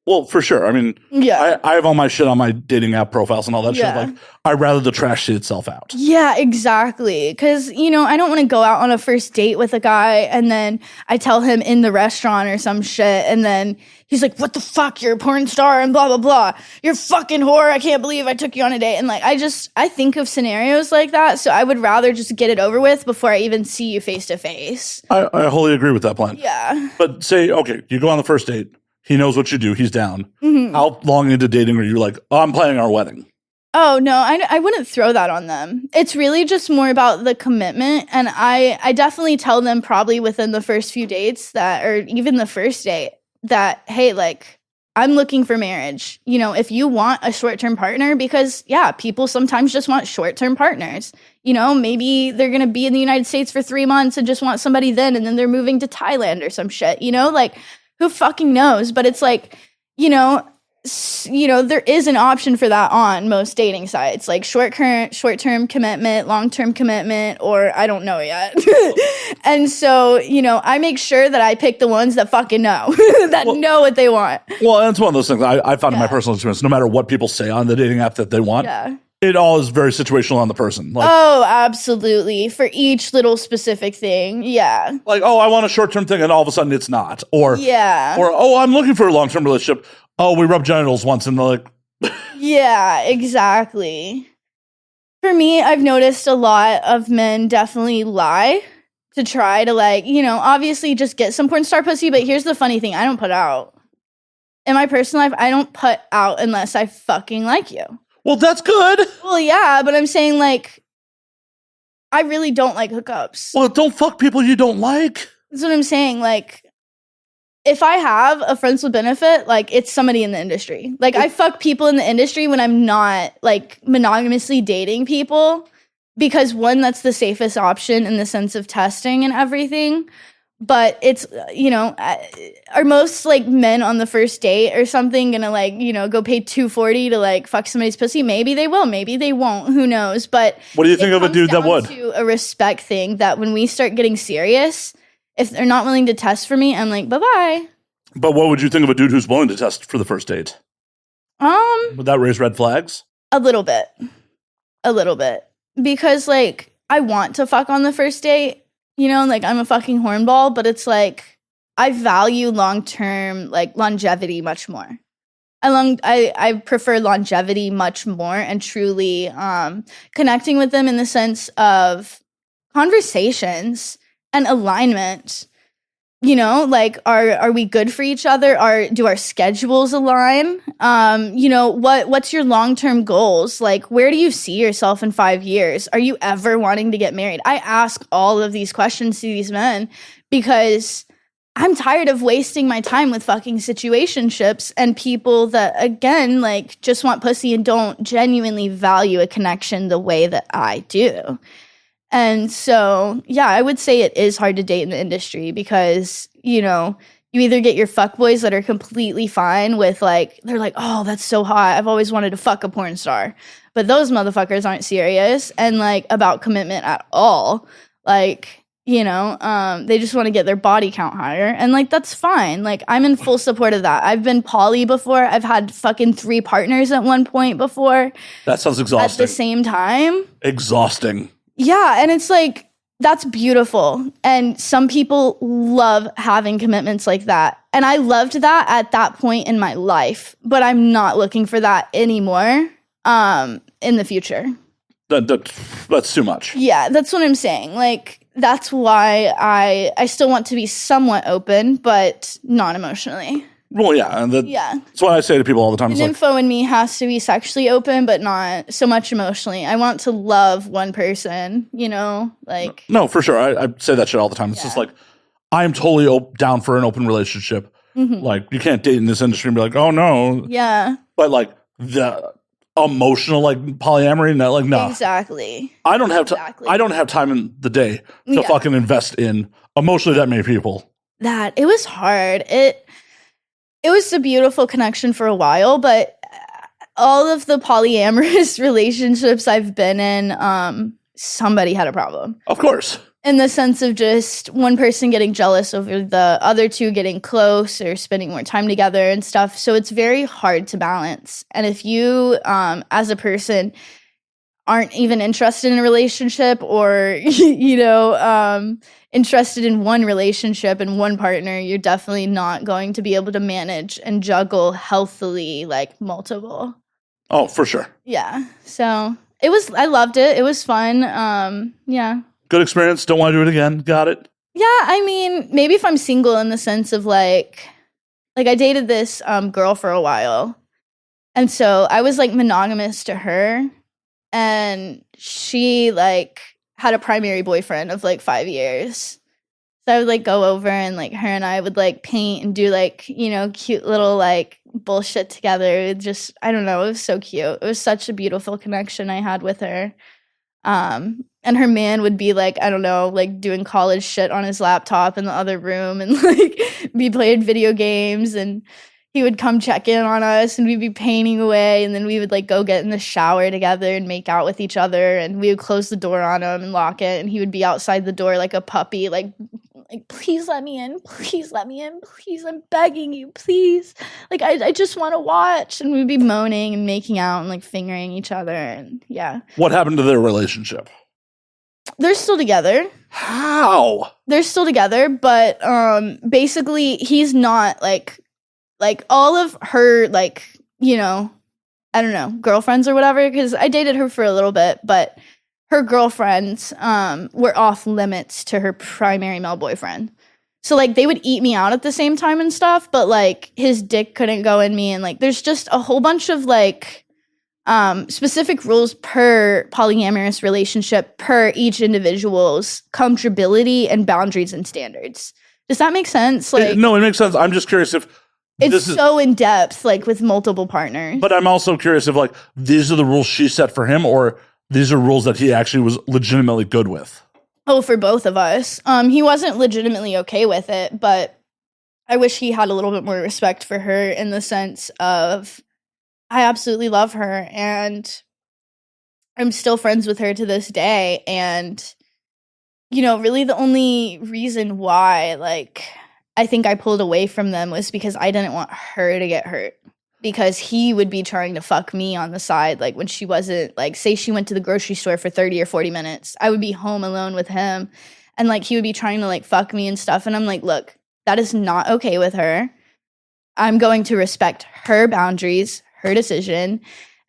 Well, for sure. I mean, yeah, I have all my shit on my dating app profiles and all that shit. Like, I'd rather the trash see itself out. Yeah, exactly. Because, you know, I don't want to go out on a first date with a guy and then I tell him in the restaurant or some shit and then he's like, what the fuck? You're a porn star and blah, blah, blah. You're a fucking whore. I can't believe I took you on a date. And like, I think of scenarios like that. So I would rather just get it over with before I even see you face to face. I wholly agree with that plan. Yeah. But say, okay, you go on the first date. He knows what you do. He's down. Mm-hmm. How long into dating are you like, oh, I'm planning our wedding? Oh, no, I wouldn't throw that on them. It's really just more about the commitment. And I definitely tell them probably within the first few dates that, or even the first date, that, hey, like, I'm looking for marriage. You know, if you want a short-term partner, because, yeah, people sometimes just want short-term partners. You know, maybe they're going to be in the United States for 3 months and just want somebody then, and then they're moving to Thailand or some shit, you know, like, who fucking knows? But it's like, you know, there is an option for that on most dating sites, like short-term commitment, long-term commitment, or I don't know yet. And so, you know, I make sure that I pick the ones that fucking know, know what they want. Well, that's one of those things I found in my personal experience, no matter what people say on the dating app that they want. Yeah. It all is very situational on the person. Like, oh, absolutely. For each little specific thing. Yeah. Like, oh, I want a short-term thing, and all of a sudden it's not. Or, yeah. Or, oh, I'm looking for a long-term relationship. Oh, we rubbed genitals once, and they're like... yeah, exactly. For me, I've noticed a lot of men definitely lie to try to, like, you know, obviously just get some porn star pussy, but here's the funny thing. I don't put out. In my personal life, I don't put out unless I fucking like you. Well, that's good. Well, yeah, but I'm saying, like, I really don't like hookups. Well, don't fuck people you don't like. That's what I'm saying. Like, if I have a friends with benefit, like it's somebody in the industry. Like I fuck people in the industry when I'm not like monogamously dating people, because one, that's the safest option in the sense of testing and everything. But it's, you know, are most like men on the first date or something gonna like, you know, go pay $240 to like fuck somebody's pussy? Maybe they will, maybe they won't, who knows? But what do you think of a dude that would? To a respect thing that when we start getting serious, if they're not willing to test for me, I'm like, bye-bye. But what would you think of a dude who's willing to test for the first date? Would that raise red flags? A little bit. Because like I want to fuck on the first date. You know, like I'm a fucking hornball, but it's like I value long-term, like longevity much more. I prefer longevity much more and truly connecting with them in the sense of conversations and alignment. You know, like are we good for each other? Do our schedules align? You know, what's your long-term goals? Like, where do you see yourself in 5 years? Are you ever wanting to get married? I ask all of these questions to these men because I'm tired of wasting my time with fucking situationships and people that, again, like just want pussy and don't genuinely value a connection the way that I do. And so, yeah, I would say it is hard to date in the industry because, you know, you either get your fuckboys that are completely fine with like, they're like, oh, that's so hot. I've always wanted to fuck a porn star. But those motherfuckers aren't serious and like about commitment at all. Like, you know, they just want to get their body count higher. And like, that's fine. Like, I'm in full support of that. I've been poly before. I've had fucking 3 partners at one point before. That sounds exhausting. At the same time. Exhausting. Yeah, and it's like, that's beautiful. And some people love having commitments like that. And I loved that at that point in my life, but I'm not looking for that anymore in the future. That's too much. Yeah, that's what I'm saying. Like, that's why I still want to be somewhat open, but not emotionally. Well, yeah. And that's what I say to people all the time. An info in me has to be sexually open, but not so much emotionally. I want to love one person, you know? Like, no, for sure. I say that shit all the time. It's just like, I'm totally down for an open relationship. Mm-hmm. Like, you can't date in this industry and be like, oh, no. Yeah. But, like, the emotional, like, polyamory, no. Exactly. I don't have time in the day to fucking invest in emotionally that many people. It was hard. It was a beautiful connection for a while, but all of the polyamorous relationships I've been in, somebody had a problem. Of course. In the sense of just one person getting jealous over the other two getting close or spending more time together and stuff. So it's very hard to balance. And if you, as a person, aren't even interested in a relationship or, you know, interested in one relationship and one partner, you're definitely not going to be able to manage and juggle healthily, like, multiple. Oh, for sure. Yeah. So I loved it. It was fun. Yeah. Good experience. Don't want to do it again. Got it. Yeah. I mean, maybe if I'm single in the sense of like I dated this girl for a while. And so I was like monogamous to her. And she like had a primary boyfriend of like 5 years. So I would like go over and like her and I would like paint and do like, you know, cute little like bullshit together. It just, I don't know, it was so cute. It was such a beautiful connection I had with her. And her man would be like, I don't know, like doing college shit on his laptop in the other room and like be playing video games, and he would come check in on us and we'd be painting away, and then we would like go get in the shower together and make out with each other, and we would close the door on him and lock it, and he would be outside the door like a puppy, like please let me in, please let me in, please, I'm begging you, please, like I just want to watch. And we'd be moaning and making out and like fingering each other. And yeah. What happened to their relationship? They're still together. How? They're still together, but basically he's not like all of her, like, you know, I don't know, girlfriends or whatever, because I dated her for a little bit, but her girlfriends were off limits to her primary male boyfriend. So, like, they would eat me out at the same time and stuff, but, like, his dick couldn't go in me, and, like, there's just a whole bunch of, like, specific rules per polyamorous relationship, per each individual's comfortability and boundaries and standards. Does that make sense? Like, No, it makes sense. I'm just curious if it's so in depth, like with multiple partners. But I'm also curious if like these are the rules she set for him, or these are rules that he actually was legitimately good with. Oh, for both of us. He wasn't legitimately okay with it, but I wish he had a little bit more respect for her in the sense of I absolutely love her and I'm still friends with her to this day. And, you know, really the only reason why, like, I think I pulled away from them was because I didn't want her to get hurt. Because he would be trying to fuck me on the side, like when she wasn't, like, say she went to the grocery store for 30 or 40 minutes. I would be home alone with him, and, like, he would be trying to, like, fuck me and stuff. And I'm like, look, that is not okay with her. I'm going to respect her boundaries, her decision.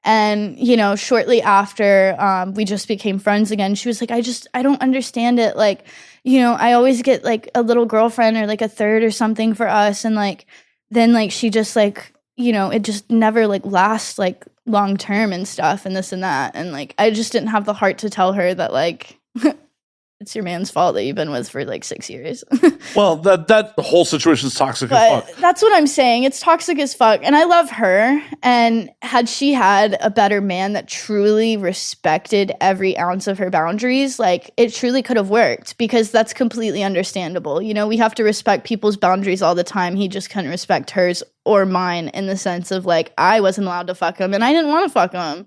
And, you know, shortly after we just became friends again, she was like, I don't understand it. Like, you know, I always get, like, a little girlfriend or, like, a third or something for us. And, like, then, like, she just, like, you know, it just never, like, lasts, like, long term and stuff and this and that. And, like, I just didn't have the heart to tell her that, like, it's your man's fault that you've been with for, like, 6 years. Well, that whole situation is toxic as fuck. That's what I'm saying. It's toxic as fuck. And I love her. And had she had a better man that truly respected every ounce of her boundaries, like, it truly could have worked, because that's completely understandable. You know, we have to respect people's boundaries all the time. He just couldn't respect hers or mine in the sense of, like, I wasn't allowed to fuck him and I didn't want to fuck him.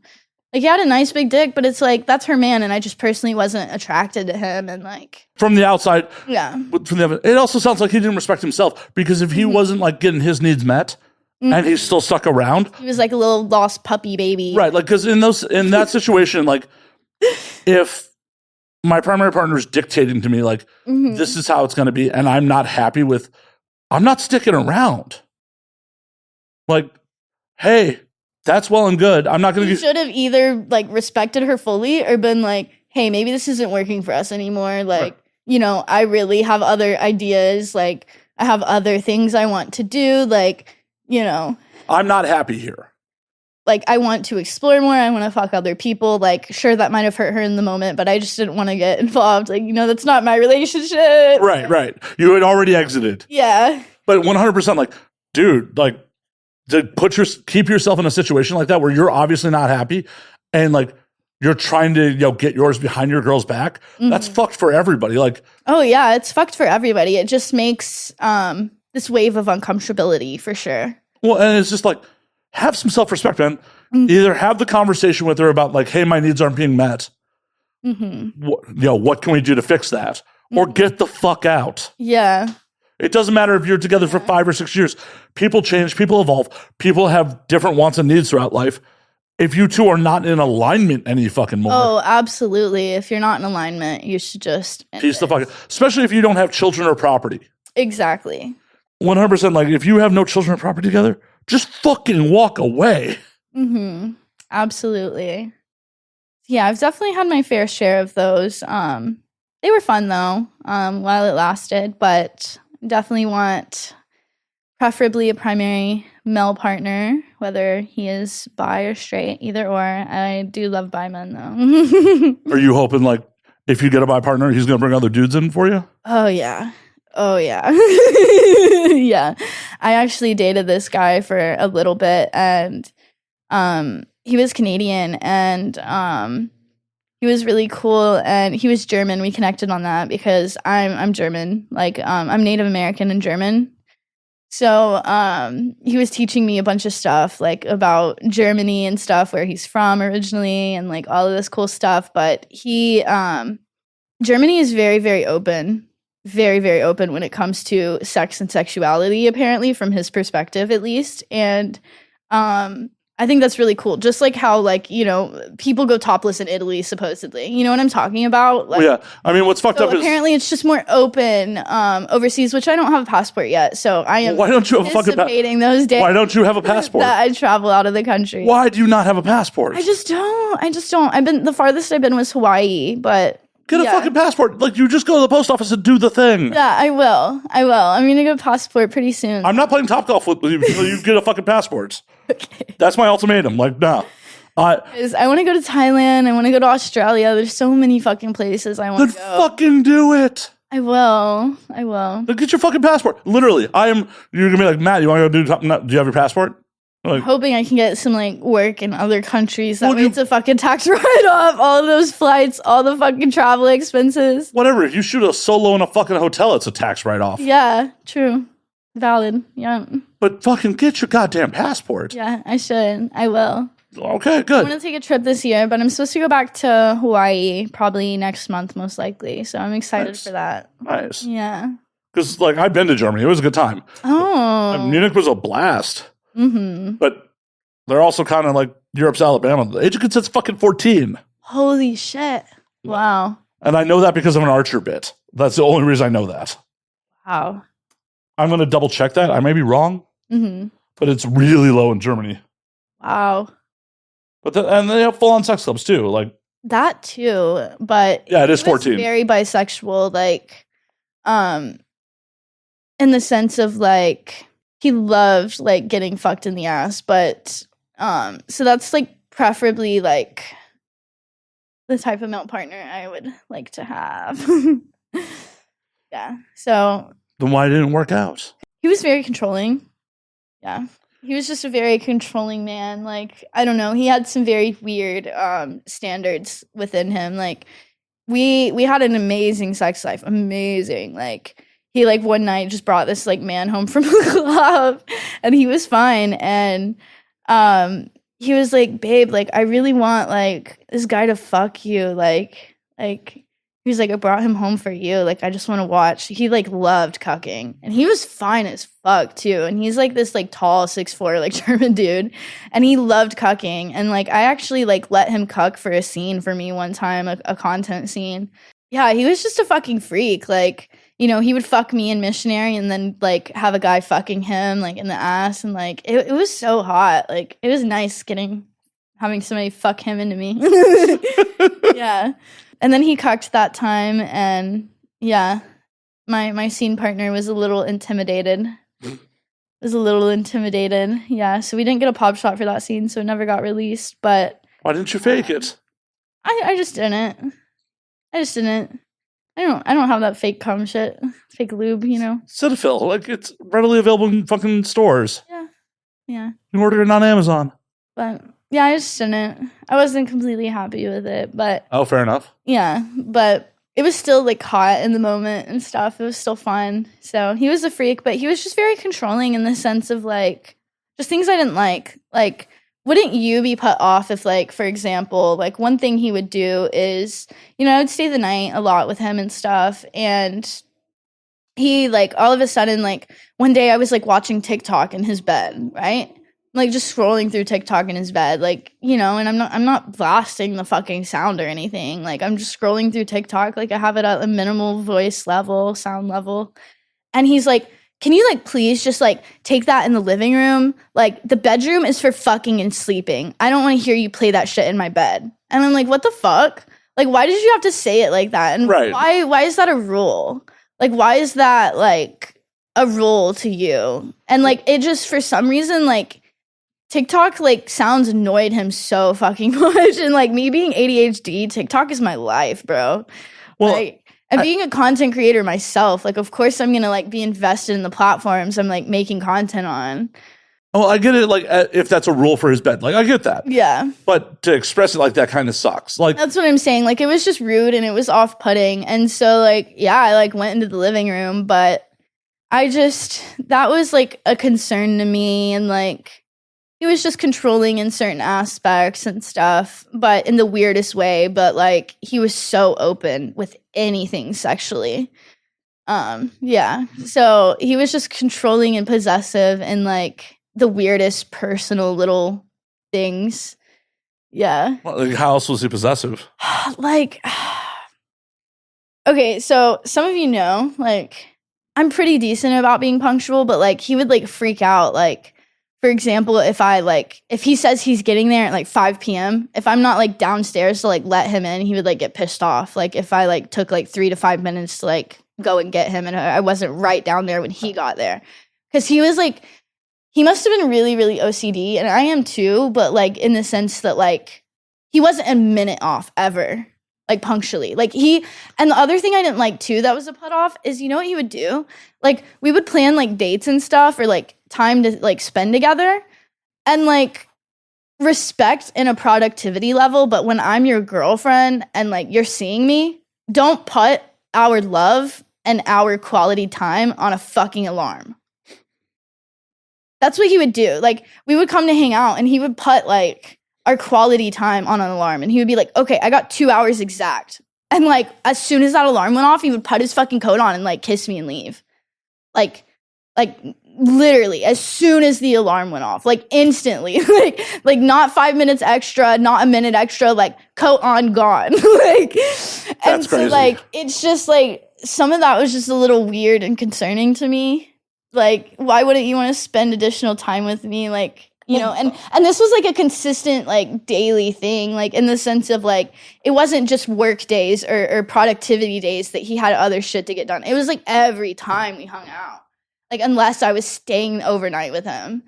Like, he had a nice big dick, but it's like, that's her man, and I just personally wasn't attracted to him, and, like... From the outside, yeah. It also sounds like he didn't respect himself, because if he wasn't, like, getting his needs met, and he's still stuck around... He was like a little lost puppy baby. Right, like, because in that situation, like, if my primary partner is dictating to me, like, this is how it's going to be, and I'm not happy with... I'm not sticking around. Like, hey... That's well and good. I'm not going to... You should have either, like, respected her fully or been like, hey, maybe this isn't working for us anymore. Like, right. You know, I really have other ideas. Like, I have other things I want to do. Like, you know. I'm not happy here. Like, I want to explore more. I want to fuck other people. Like, sure, that might have hurt her in the moment, but I just didn't want to get involved. Like, you know, that's not my relationship. Right. You had already exited. Yeah. But 100%, like, dude, like, to keep yourself in a situation like that where you're obviously not happy and, like, you're trying to, you know, get yours behind your girl's back, that's fucked for everybody. Like, oh yeah, it's fucked for everybody. It just makes this wave of uncomfortability for sure. Well, and it's just like, have some self-respect, man. Either have the conversation with her about, like, hey, my needs aren't being met. What can we do to fix that? Or get the fuck out. Yeah. It doesn't matter if you're together for 5 or 6 years. People change. People evolve. People have different wants and needs throughout life. If you two are not in alignment any fucking more. Oh, absolutely. If you're not in alignment, you should just... Peace the fuck out. Especially if you don't have children or property. Exactly. 100%. Like, if you have no children or property together, just fucking walk away. Absolutely. Yeah, I've definitely had my fair share of those. They were fun, though, while it lasted, but... Definitely want preferably a primary male partner, whether he is bi or straight, either or. I do love bi men, though. Are you hoping, like, if you get a bi partner, he's going to bring other dudes in for you? Oh, yeah. Yeah. I actually dated this guy for a little bit, and he was Canadian, and he was really cool, and he was German. We connected on that because I'm German. Like, I'm Native American and German. So he was teaching me a bunch of stuff, like, about Germany and stuff, where he's from originally, and, like, all of this cool stuff. But Germany is very, very open. Very, very open when it comes to sex and sexuality, apparently, from his perspective, at least. And I think that's really cool. Just like how, like, you know, people go topless in Italy, supposedly. You know what I'm talking about? Like, yeah. I mean, what's fucked up is... apparently it's just more open overseas, which I don't have a passport yet. So I am Why don't you have a fucking those days. Why don't you have a passport? That I travel out of the country. Why do you not have a passport? I just don't. The farthest I've been was Hawaii, but... Get a fucking passport. Like, you just go to the post office and do the thing. Yeah, I will. I'm going to get a passport pretty soon. I'm not playing Topgolf with you until you get a fucking passport. Okay. That's my ultimatum. Like, nah. I want to go to Thailand. I want to go to Australia. There's so many fucking places I want to go. Then fucking do it. I will. I will. Like, get your fucking passport. Literally, you're gonna be like, Matt, you want to go do something? Do you have your passport? I'm Like, hoping I can get some like work in other countries. That Well, way you- it's a fucking tax write-off. All of those flights, all the fucking travel expenses. whatever. If you shoot a solo in a fucking hotel, it's a tax write-off. Yeah, true. Valid. Yeah. But fucking get your goddamn passport. Yeah, I should. I will. Okay, I good. want to take a trip this year, but I'm supposed to go back to Hawaii probably next month, most likely. So I'm excited Nice. for that. Nice. Yeah. Because like I've been to Germany. It was a good time. Oh. Munich was a blast. Mm-hmm. But they're also kind of like Europe's Alabama. The age of consent's fucking 14. Holy shit. Wow. And I know that because of an Archer bit. That's the only reason I know that. Wow. I'm going to double check that. I may be wrong, Mm-hmm. but it's really low in Germany. Wow. And they have full-on sex clubs too. Like, That too, but yeah, it is he was 14. very bisexual, like, in the sense of like he loved like getting fucked in the ass, but so that's like preferably like the type of male partner I would like to have. Yeah. So Then why didn't it work out? he was very controlling. Yeah. He was just a very controlling man. Like, I don't know. He had some very weird standards within him. Like, we had an amazing sex life. Amazing. Like, he, like, one night just brought this, like, man home from the club. And he was fine. And he was like, babe, like, I really want, like, this guy to fuck you. Like, he was like, I brought him home for you. Like, I just want to watch. He, like, loved cucking. And he was fine as fuck, too. And he's, like, this, like, tall, 6'4", like, German dude. And he loved cucking. And, like, I actually, like, let him cuck for a scene for me one time, a content scene. Yeah, he was just a fucking freak. Like, you know, he would fuck me in Missionary and then, like, have a guy fucking him, like, in the ass. And, like, it was so hot. Like, it was nice having somebody fuck him into me. Yeah. And then he cucked that time, and yeah, my scene partner was a little intimidated. Yeah, so we didn't get a pop shot for that scene, so it never got released. But Why didn't you fake it? I just didn't. I don't have that fake cum shit, fake lube, you know. Cetaphil, like it's readily available in fucking stores. Yeah. You can order it on Amazon. But yeah, I just didn't. I wasn't completely happy with it, but Oh, fair enough. yeah, but it was still like hot in the moment and stuff. It was still fun. So he was a freak, but he was just very controlling in the sense of like just things I didn't like. Like, wouldn't you be put off if, like, for example, like one thing he would do is, you know, I would stay the night a lot with him and stuff, and he like all of a sudden, like one day I was like watching TikTok in his bed, right? Like just scrolling through TikTok in his bed, like, you know, and I'm not blasting the fucking sound or anything. Like, I'm just scrolling through TikTok, like I have it at a minimal voice level, sound level. And he's like, can you like please just like take that in the living room? Like, the bedroom is for fucking and sleeping. I don't want to hear you play that shit in my bed. And I'm like, what the fuck? Like, why did you have to say it like that? And Right. why is that a rule? Like, why is that like a rule to you? And like, it just, for some reason, like, TikTok, like, sounds annoyed him so fucking much. And, like, me being ADHD, TikTok is my life, bro. Well, like, and being a content creator myself, like, of course I'm going to, like, be invested in the platforms I'm, like, making content on. Oh, I get it, like, if that's a rule for his bed. Like, I get that. Yeah. But to express it like that kind of sucks. Like, That's what I'm saying. Like, it was just rude and it was off-putting. And so, like, yeah, I, like, went into the living room. But that was, like, a concern to me. And, like, he was just controlling in certain aspects and stuff, but in the weirdest way. But like, he was so open with anything sexually. Yeah. So he was just controlling and possessive and like the weirdest personal little things. Yeah. like, how else was he possessive? Like, okay, so some of you know, like, I'm pretty decent about being punctual, but like, he would like freak out, like, for example, if he says he's getting there at like 5 p.m., if I'm not like downstairs to like let him in, he would like get pissed off. Like if I like took like 3 to 5 minutes to like go and get him and I wasn't right down there when he got there. Because he was like, he must have been really, really OCD, and I am too, but like in the sense that like he wasn't a minute off ever. like punctually. Like and the other thing I didn't like too that was a put off is, you know what he would do? Like we would plan like dates and stuff or like time to like spend together and like respect in a productivity level. But when I'm your girlfriend and like you're seeing me, don't put our love and our quality time on a fucking alarm. That's what he would do. Like we would come to hang out and he would put like our quality time on an alarm and he would be like, okay, I got 2 hours exact. And like as soon as that alarm went off, he would put his fucking coat on and like kiss me and leave. Like literally as soon as the alarm went off, like instantly, like not 5 minutes extra, not a minute extra, like coat on, gone. Like, and so crazy. like, it's just like, some of that was just a little weird and concerning to me. Like, why wouldn't you want to spend additional time with me? Like, you know, and this was like a consistent, like daily thing, like in the sense of like, it wasn't just work days or productivity days that he had other shit to get done. It was like every time we hung out, like, unless I was staying overnight with him.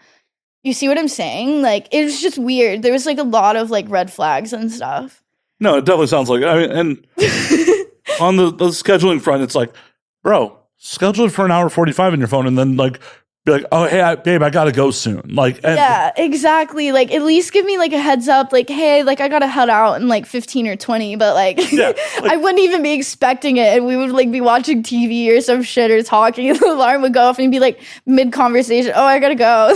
You see what I'm saying? Like, it was just weird. There was like a lot of like red flags and stuff. No, it definitely sounds like, I mean, and on the scheduling front, it's like, bro, schedule it for an hour 45 in your phone and then like be like, oh, hey, babe, I got to go soon. Like, yeah, exactly. Like, at least give me like a heads up. Like, hey, like I got to head out in like 15 or 20, but like, yeah, like I wouldn't even be expecting it. And we would like be watching TV or some shit or talking and the alarm would go off and he'd be like mid conversation. Oh, I got to go.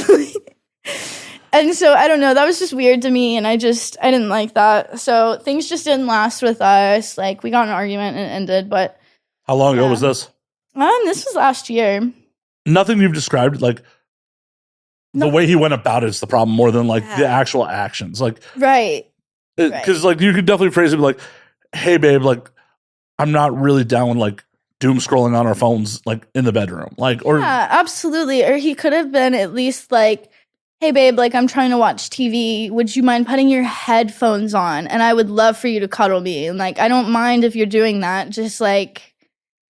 And so I don't know, that was just weird to me and I didn't like that. So things just didn't last with us. Like we got in an argument and it ended, but how long ago was this? This was last year. Nothing you've described, like the way he went about it is the problem more than like the actual actions. Like, right. Because like you could definitely phrase it like, hey babe, like I'm not really down with like doom scrolling on our phones like in the bedroom. Like, or yeah, absolutely. Or he could have been at least like, hey babe, like I'm trying to watch TV. Would you mind putting your headphones on? And I would love for you to cuddle me. And like, I don't mind if you're doing that. Just like,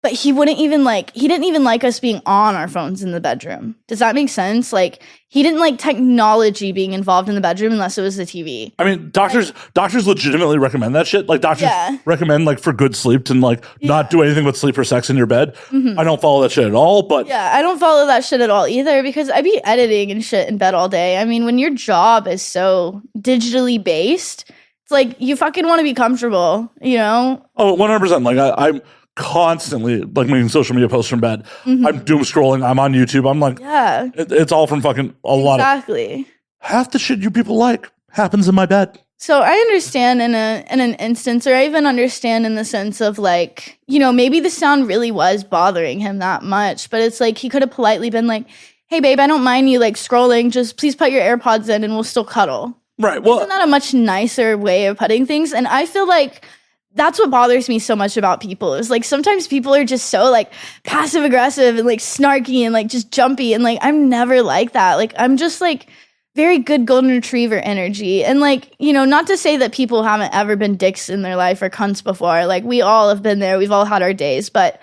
but he didn't even like us being on our phones in the bedroom. Does that make sense? Like he didn't like technology being involved in the bedroom unless it was the TV. I mean, doctors legitimately recommend that shit. Like doctors recommend like for good sleep to like not do anything but sleep or sex in your bed. Mm-hmm. I don't follow that shit at all, but yeah, I don't follow that shit at all either because I be editing and shit in bed all day. I mean, when your job is so digitally based, it's like you fucking want to be comfortable, you know? Oh, 100%. Like I'm constantly like making social media posts from bed. Mm-hmm. I'm doom scrolling. I'm on YouTube. I'm like, yeah, it's all from fucking a lot of exactly. Half the shit you people like happens in my bed. So I understand in an instance, or I even understand in the sense of like, you know, maybe the sound really was bothering him that much, but it's like he could have politely been like, hey babe, I don't mind you like scrolling. Just please put your AirPods in and we'll still cuddle. Right. Well, isn't that a much nicer way of putting things? And I feel like that's what bothers me so much about people is like sometimes people are just so like passive aggressive and like snarky and like just jumpy and like I'm never like that. Like I'm just like very good golden retriever energy. And like, you know, not to say that people haven't ever been dicks in their life or cunts before. Like we all have been there. We've all had our days, but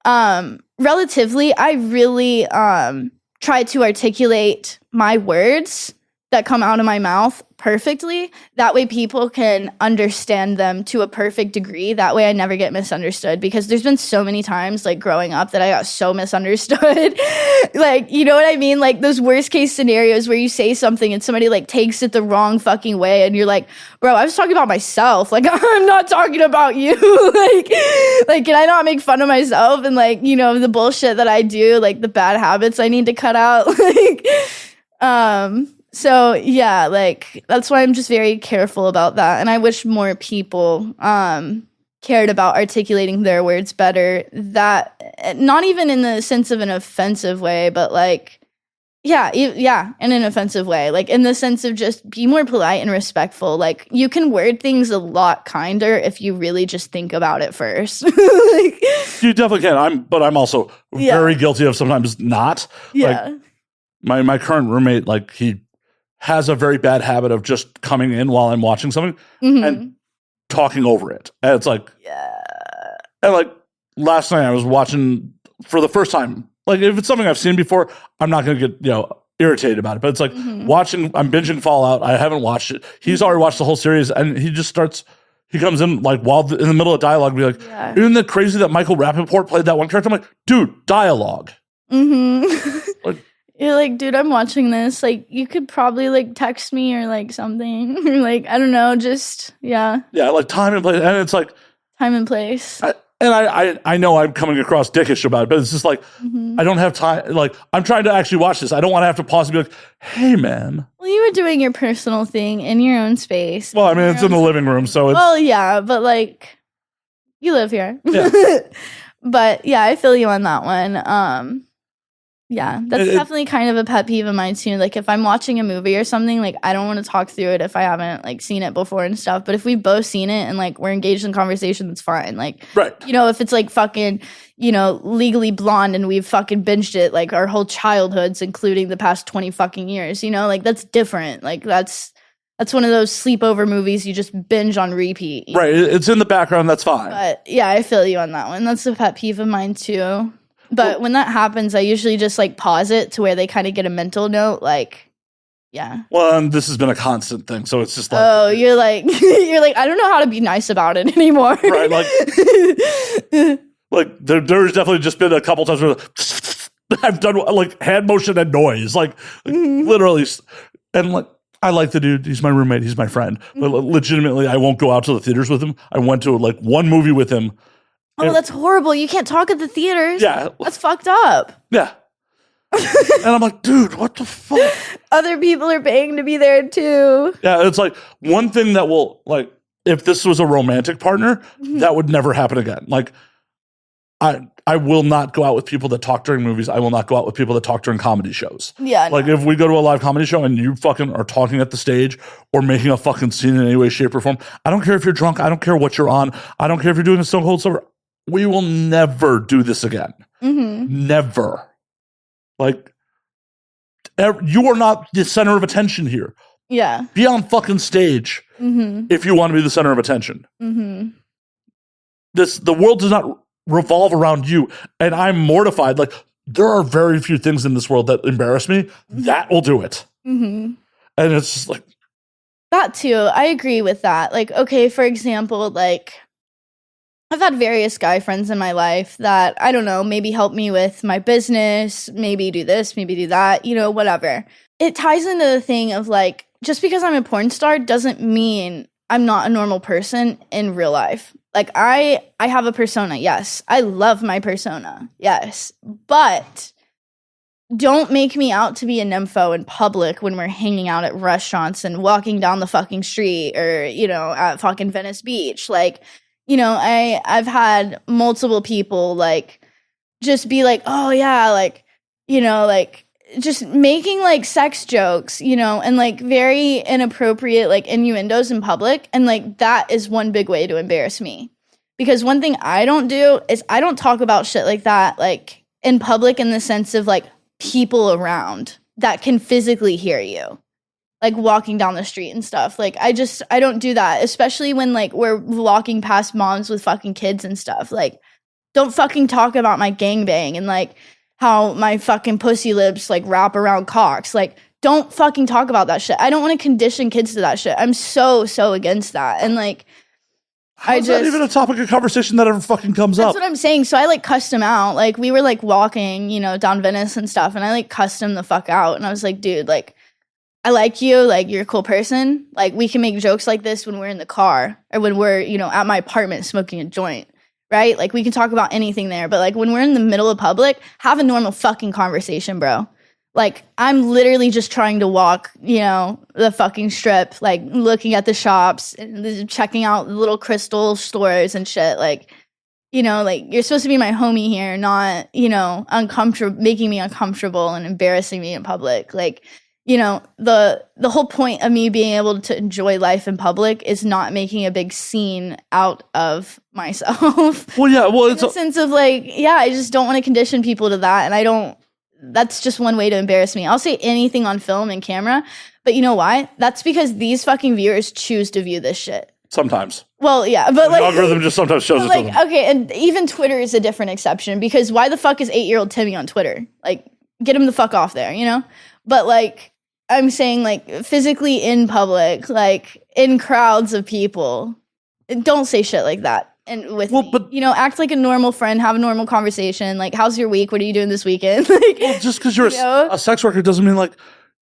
relatively I really try to articulate my words that come out of my mouth perfectly. That way people can understand them to a perfect degree. That way I never get misunderstood because there's been so many times like growing up that I got so misunderstood. Like, you know what I mean? Like those worst case scenarios where you say something and somebody like takes it the wrong fucking way and you're like, bro, I was talking about myself. Like I'm not talking about you. like can I not make fun of myself and like, you know, the bullshit that I do, like the bad habits I need to cut out. So yeah, like that's why I'm just very careful about that. And I wish more people cared about articulating their words better. That not even in the sense of an offensive way, but like, yeah, in an offensive way. Like in the sense of just be more polite and respectful. Like you can word things a lot kinder if you really just think about it first. Like, you definitely can. I'm also very guilty of sometimes not. Yeah. Like, my current roommate, like he has a very bad habit of just coming in while I'm watching something and talking over it. And it's like, and like last night I was watching for the first time, like if it's something I've seen before, I'm not going to get, you know, irritated about it. But it's like I'm binging Fallout. I haven't watched it. He's already watched the whole series and he he comes in like while in the middle of dialogue, be like, isn't it crazy that Michael Rappaport played that one character? I'm like, dude, dialogue. Like, you're like, dude, I'm watching this. Like, you could probably like text me or like something. Or like, I don't know, just yeah, like time and place, and it's like time and place. I know I'm coming across dickish about it, but it's just like, I don't have time. Like, I'm trying to actually watch this. I don't want to have to pause and be like, hey, man. Well, you were doing your personal thing in your own space. Well, I mean, it's in the living room, so it's... Well, yeah, but like, you live here. Yeah. But yeah, I feel you on that one. Yeah, that's definitely kind of a pet peeve of mine too. Like if I'm watching a movie or something, like I don't want to talk through it if I haven't like seen it before and stuff. But if we've both seen it and like we're engaged in conversation, that's fine. Like, right. You know, if it's like fucking, you know, Legally Blonde and we've fucking binged it like our whole childhoods, including the past 20 fucking years, you know, like that's different. Like that's one of those sleepover movies you just binge on repeat. Right. It's in the background. That's fine. But yeah, I feel you on that one. That's a pet peeve of mine too. But when that happens, I usually just like pause it to where they kind of get a mental note, like, yeah. Well, this has been a constant thing, so it's just like, oh, you're like, I don't know how to be nice about it anymore. Right, like there's definitely just been a couple times where I've done like hand motion and noise, like literally, and like I like the dude. He's my roommate. He's my friend. But legitimately, I won't go out to the theaters with him. I went to like one movie with him. Oh, that's horrible. You can't talk at the theaters. Yeah. That's fucked up. Yeah. And I'm like, dude, what the fuck? Other people are paying to be there too. Yeah, it's like one thing that will, like, if this was a romantic partner, that would never happen again. Like, I will not go out with people that talk during movies. I will not go out with people that talk during comedy shows. Yeah. Like, if we go to a live comedy show and you fucking are talking at the stage or making a fucking scene in any way, shape, or form, I don't care if you're drunk. I don't care what you're on. I don't care if you're doing a Stone Cold Sober. We will never do this again. Never. Like, you are not the center of attention here. Yeah. Be on fucking stage if you want to be the center of attention. The world does not revolve around you. And I'm mortified. Like, there are very few things in this world that embarrass me. That will do it. And it's just like. That too. I agree with that. Like, okay, for example, like, I've had various guy friends in my life that, I don't know, maybe help me with my business, maybe do this, maybe do that, you know, whatever. It ties into the thing of like, just because I'm a porn star doesn't mean I'm not a normal person in real life. Like I have a persona, yes. I love my persona, yes. But don't make me out to be a nympho in public when we're hanging out at restaurants and walking down the fucking street or, you know, at fucking Venice Beach. Like, you know, I've had multiple people like just be like, oh yeah, like, you know, like just making like sex jokes, you know, and like very inappropriate like innuendos in public. And like that is one big way to embarrass me. Because one thing I don't do is I don't talk about shit like that like in public in the sense of like people around that can physically hear you. Like walking down the street and stuff. Like I don't do that, especially when like we're walking past moms with fucking kids and stuff. Like don't fucking talk about my gangbang and like how my fucking pussy lips like wrap around cocks. Like don't fucking talk about that shit. I don't want to condition kids to that shit. I'm so against that. And like How's that even a topic of conversation that ever fucking comes up? That's what I'm saying. So I like cussed him out. Like we were like walking, you know, down Venice and stuff, and I like cussed him the fuck out. And I was like, dude, like I like you, like you're a cool person. Like we can make jokes like this when we're in the car or when we're, you know, at my apartment smoking a joint, right? Like we can talk about anything there, but like when we're in the middle of public, have a normal fucking conversation, bro. Like I'm literally just trying to walk, you know, the fucking strip, like looking at the shops and checking out the little crystal stores and shit. Like, you know, like you're supposed to be my homie here, not, you know, making me uncomfortable and embarrassing me in public. Like, you know, the whole point of me being able to enjoy life in public is not making a big scene out of myself. Well, yeah, well, it's in the sense of like, yeah, I just don't want to condition people to that, and that's just one way to embarrass me. I'll say anything on film and camera, but you know why? That's because these fucking viewers choose to view this shit. Sometimes. Well, yeah, but the like algorithm just sometimes shows it like, to them. okay, and even Twitter is a different exception because why the fuck is 8-year-old Timmy on Twitter? Like, get him the fuck off there, you know? But like, I'm saying like physically in public, like in crowds of people, don't say shit like that. And with me. but act like a normal friend, have a normal conversation. Like, how's your week? What are you doing this weekend? Like, just because you're a sex worker doesn't mean like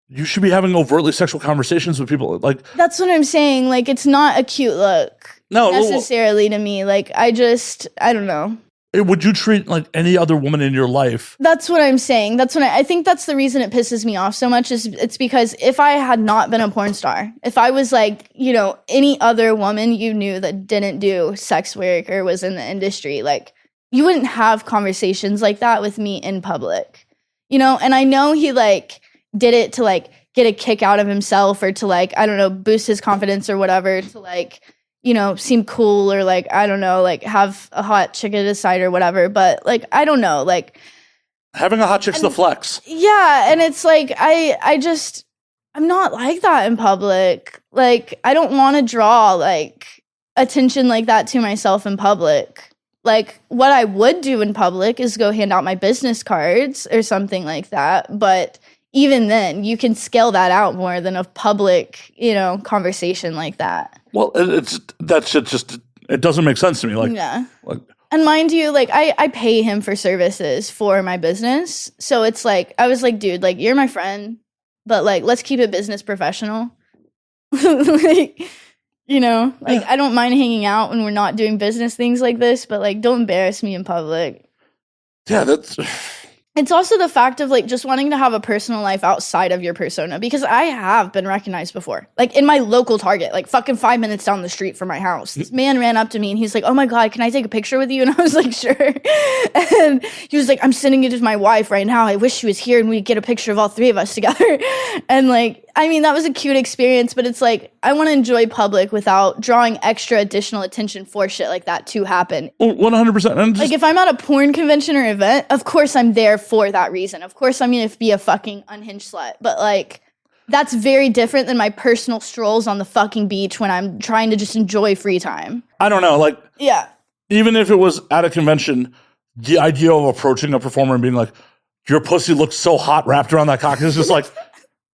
you should be having overtly sexual conversations with people. Like, that's what I'm saying. Like, it's not a cute look necessarily to me. Like, I don't know. Would you treat like any other woman in your life? That's what I'm saying. That's when I think that's the reason it pisses me off so much is it's because if I had not been a porn star, if I was like, any other woman you knew that didn't do sex work or was in the industry, like you wouldn't have conversations like that with me in public, and I know he like did it to like get a kick out of himself or to like, I don't know, boost his confidence or whatever to like, seem cool or like, I don't know, like have a hot chick at his side or whatever. But like, I don't know, like having a hot chick's the flex. Yeah. And it's like, I'm not like that in public. Like, I don't want to draw like attention like that to myself in public. Like what I would do in public is go hand out my business cards or something like that. But even then, you can scale that out more than a public, conversation like that. Well, that shit just it doesn't make sense to me. Like, yeah. And mind you, like I pay him for services for my business, so it's like I was like, dude, like you're my friend, but like let's keep it business professional. Like, I don't mind hanging out when we're not doing business things like this, but like don't embarrass me in public. Yeah, It's also the fact of like just wanting to have a personal life outside of your persona, because I have been recognized before, like in my local Target, like fucking 5 minutes down the street from my house. This man ran up to me and he's like, "Oh my God, can I take a picture with you?" And I was like, "Sure." And he was like, "I'm sending it to my wife right now. I wish she was here and we'd get a picture of all three of us together." And like, I mean, that was a cute experience, but it's like, I want to enjoy public without drawing extra additional attention for shit like that to happen. 100%. Like, if I'm at a porn convention or event, of course I'm there for that reason. Of course I'm going to be a fucking unhinged slut. But, like, that's very different than my personal strolls on the fucking beach when I'm trying to just enjoy free time. I don't know. Like, yeah. Even if it was at a convention, the idea of approaching a performer and being like, "Your pussy looks so hot wrapped around that cock," is just like,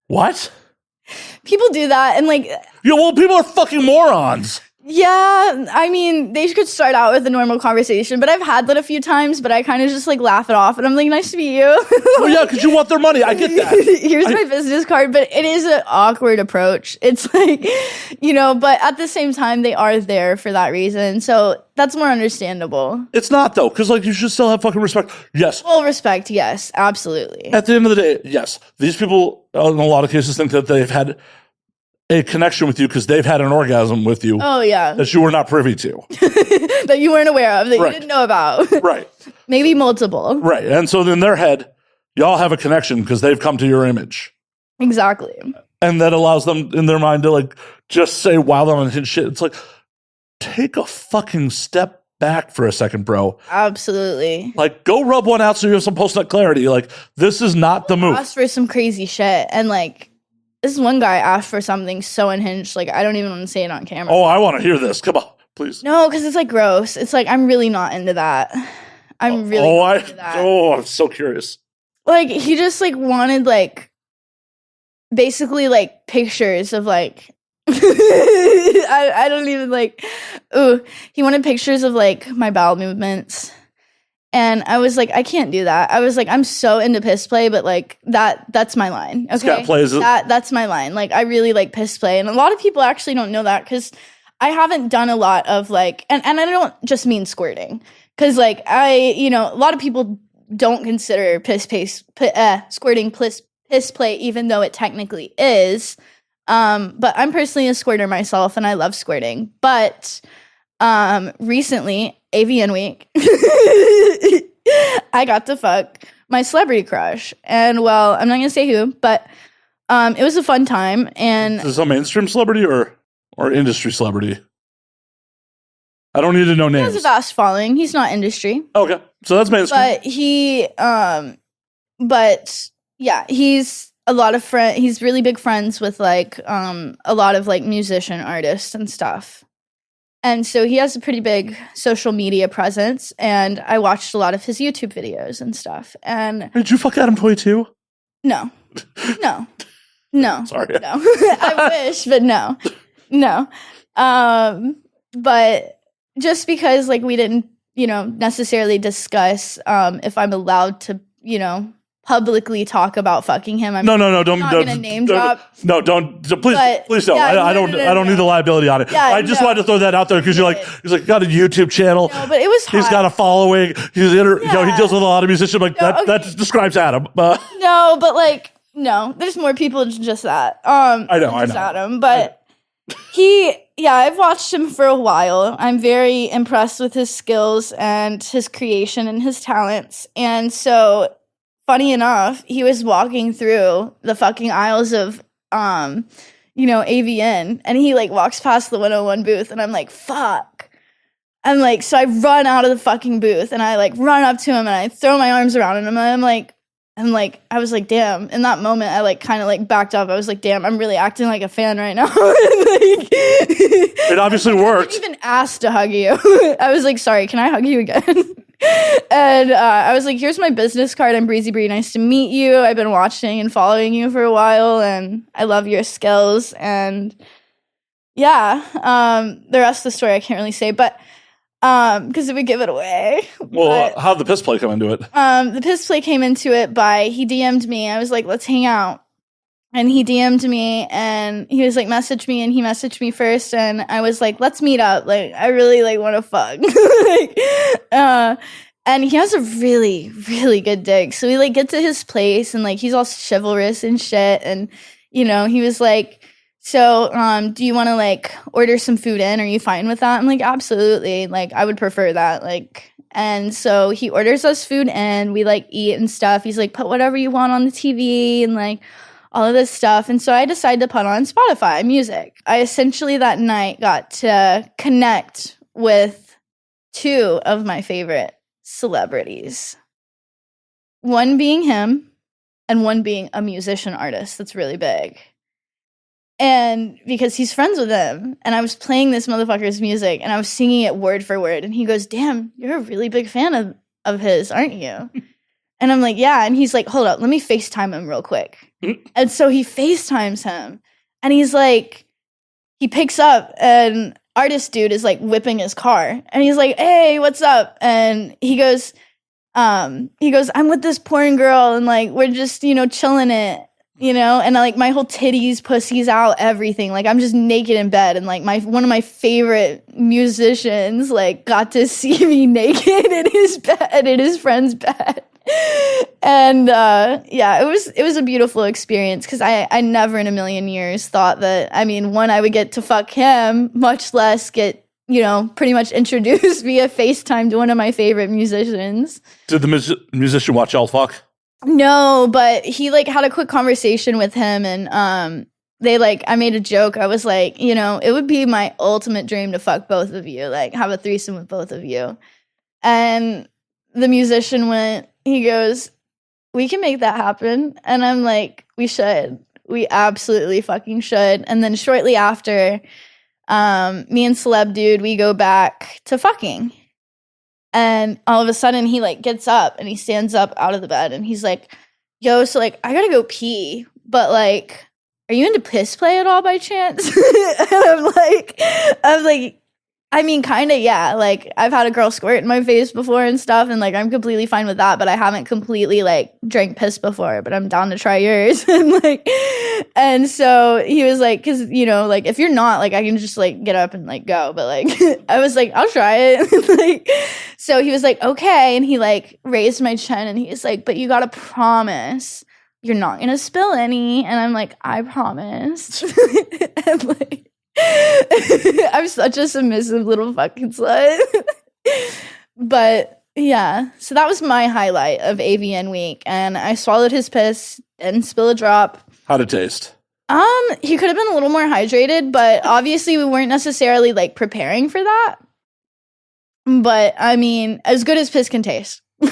what? People do that, and like... Yeah, well, people are fucking morons. Yeah, I mean, they could start out with a normal conversation, but I've had that a few times, but I kind of just like laugh it off, and I'm like, "Nice to meet you." Oh yeah, because you want their money. I get that. Here's my business card, but it is an awkward approach. It's like, but at the same time, they are there for that reason, so that's more understandable. It's not, though, because like you should still have fucking respect. Yes. Well, respect, yes, absolutely. At the end of the day, yes. These people, in a lot of cases, think that they've had a connection with you because they've had an orgasm with you. Oh, yeah. That you were not privy to. That you weren't aware of, that you didn't know about. Right. Maybe multiple. Right. And so in their head, y'all have a connection because they've come to your image. Exactly. And that allows them in their mind to like just say wild on his shit. It's like, take a fucking step back for a second, bro. Absolutely. Like, go rub one out so you have some post-nut clarity. Like, this is not the move. Ask for some crazy shit. And like, this one guy asked for something so unhinged. Like, I don't even want to say it on camera. Oh, I want to hear this. Come on, please. No, because it's like gross. It's like, I'm really not into that. I'm really not into that. Oh, I'm so curious. Like, he just like wanted like basically like pictures of like I don't even like he wanted pictures of like my bowel movements. And I was like, I can't do that. I was like, I'm so into piss play, but like that's my line. Okay. That's my line. Like, I really like piss play. And a lot of people actually don't know that because I haven't done a lot of like, and I don't just mean squirting. Cause like a lot of people don't consider squirting piss play, even though it technically is. But I'm personally a squirter myself and I love squirting. But recently, AVN week, I got to fuck my celebrity crush. And well, I'm not gonna say who, but it was a fun time. And is this a mainstream celebrity or industry celebrity? I don't need to know names. He has a vast following. He's not industry. Okay. So that's mainstream. But yeah, he's a lot of he's really big friends with like a lot of like musician artists and stuff. And so he has a pretty big social media presence, and I watched a lot of his YouTube videos and stuff. And did you fuck Adam Toy too? No. Sorry. No. I wish, but no. But just because like we didn't, necessarily discuss if I'm allowed to, publicly talk about fucking him. I'm don't not gonna name drop. No, don't. Please don't. Yeah, I don't need the liability on it. Yeah, I just wanted to throw that out there because he's like got a YouTube channel. No, but it was hot. He's got a following. He deals with a lot of musicians. Like that describes Adam. No, but like there's more people than just that. I know. Adam, but I've watched him for a while. I'm very impressed with his skills and his creation and his talents. And so, funny enough, he was walking through the fucking aisles of, AVN, and he like walks past the 101 booth, and I'm like, fuck. I'm like, so I run out of the fucking booth, and I like run up to him, and I throw my arms around him, and I was like, damn. In that moment, I like kind of like backed up. I was like, damn, I'm really acting like a fan right now. It obviously worked. I even asked to hug you. I was like, sorry, can I hug you again? And I was like, here's my business card. I'm Breezy Bri. Nice to meet you. I've been watching and following you for a while, and I love your skills. And the rest of the story I can't really say, but because it would give it away. Well, how'd the piss play come into it? The piss play came into it by he DM'd me. I was like, let's hang out. And he DM'd me, and he was like, message me, and he messaged me first, and I was like, let's meet up. Like, I really like want to fuck. And he has a really, really good dick. So we like get to his place, and like he's all chivalrous and shit. And he was like, so, do you want to like order some food in? Are you fine with that? I'm like, absolutely. Like, I would prefer that. Like, and so he orders us food in. We like eat and stuff. He's like, put whatever you want on the TV and like all of this stuff. And so I decided to put on Spotify music. I essentially that night got to connect with two of my favorite celebrities. One being him, and one being a musician artist that's really big. And because he's friends with him, and I was playing this motherfucker's music, and I was singing it word for word, and he goes, damn, you're a really big fan of his, aren't you? And I'm like, yeah. And he's like, hold up, let me FaceTime him real quick. And so he FaceTimes him, and he's like, he picks up, and artist dude is like whipping his car, and he's like, hey, what's up? And he goes, I'm with this porn girl, and like, we're just, chilling it. And like my whole titties, pussies out, everything. Like I'm just naked in bed, and like one of my favorite musicians like got to see me naked in his bed, in his friend's bed. And it was a beautiful experience because I never in a million years thought that, one, I would get to fuck him, much less get, pretty much introduced via FaceTime to one of my favorite musicians. Did the musician watch y'all fuck? No, but he like had a quick conversation with him, and I made a joke. I was like, it would be my ultimate dream to fuck both of you, like have a threesome with both of you. And the musician he goes, we can make that happen. And I'm like, we should. We absolutely fucking should. And then shortly after, me and Celeb Dude, we go back to fucking. And all of a sudden he like gets up and he stands up out of the bed, and he's like, yo, so like I gotta go pee, but like, are you into piss play at all by chance? And I'm like, kind of, yeah. Like I've had a girl squirt in my face before and stuff, and like I'm completely fine with that, but I haven't completely like drank piss before, but I'm down to try yours. And so he was like, because like if you're not, like I can just like get up and like go, but like I was like, I'll try it. So he was like, okay, and he like raised my chin, and he's like, but you gotta promise you're not gonna spill any. And I'm like, I promise. And like I'm such a submissive little fucking slut. But yeah, so that was my highlight of AVN week, and I swallowed his piss, didn't spill a drop. How'd it taste? He could have been a little more hydrated, but obviously we weren't necessarily like preparing for that. But as good as piss can taste. But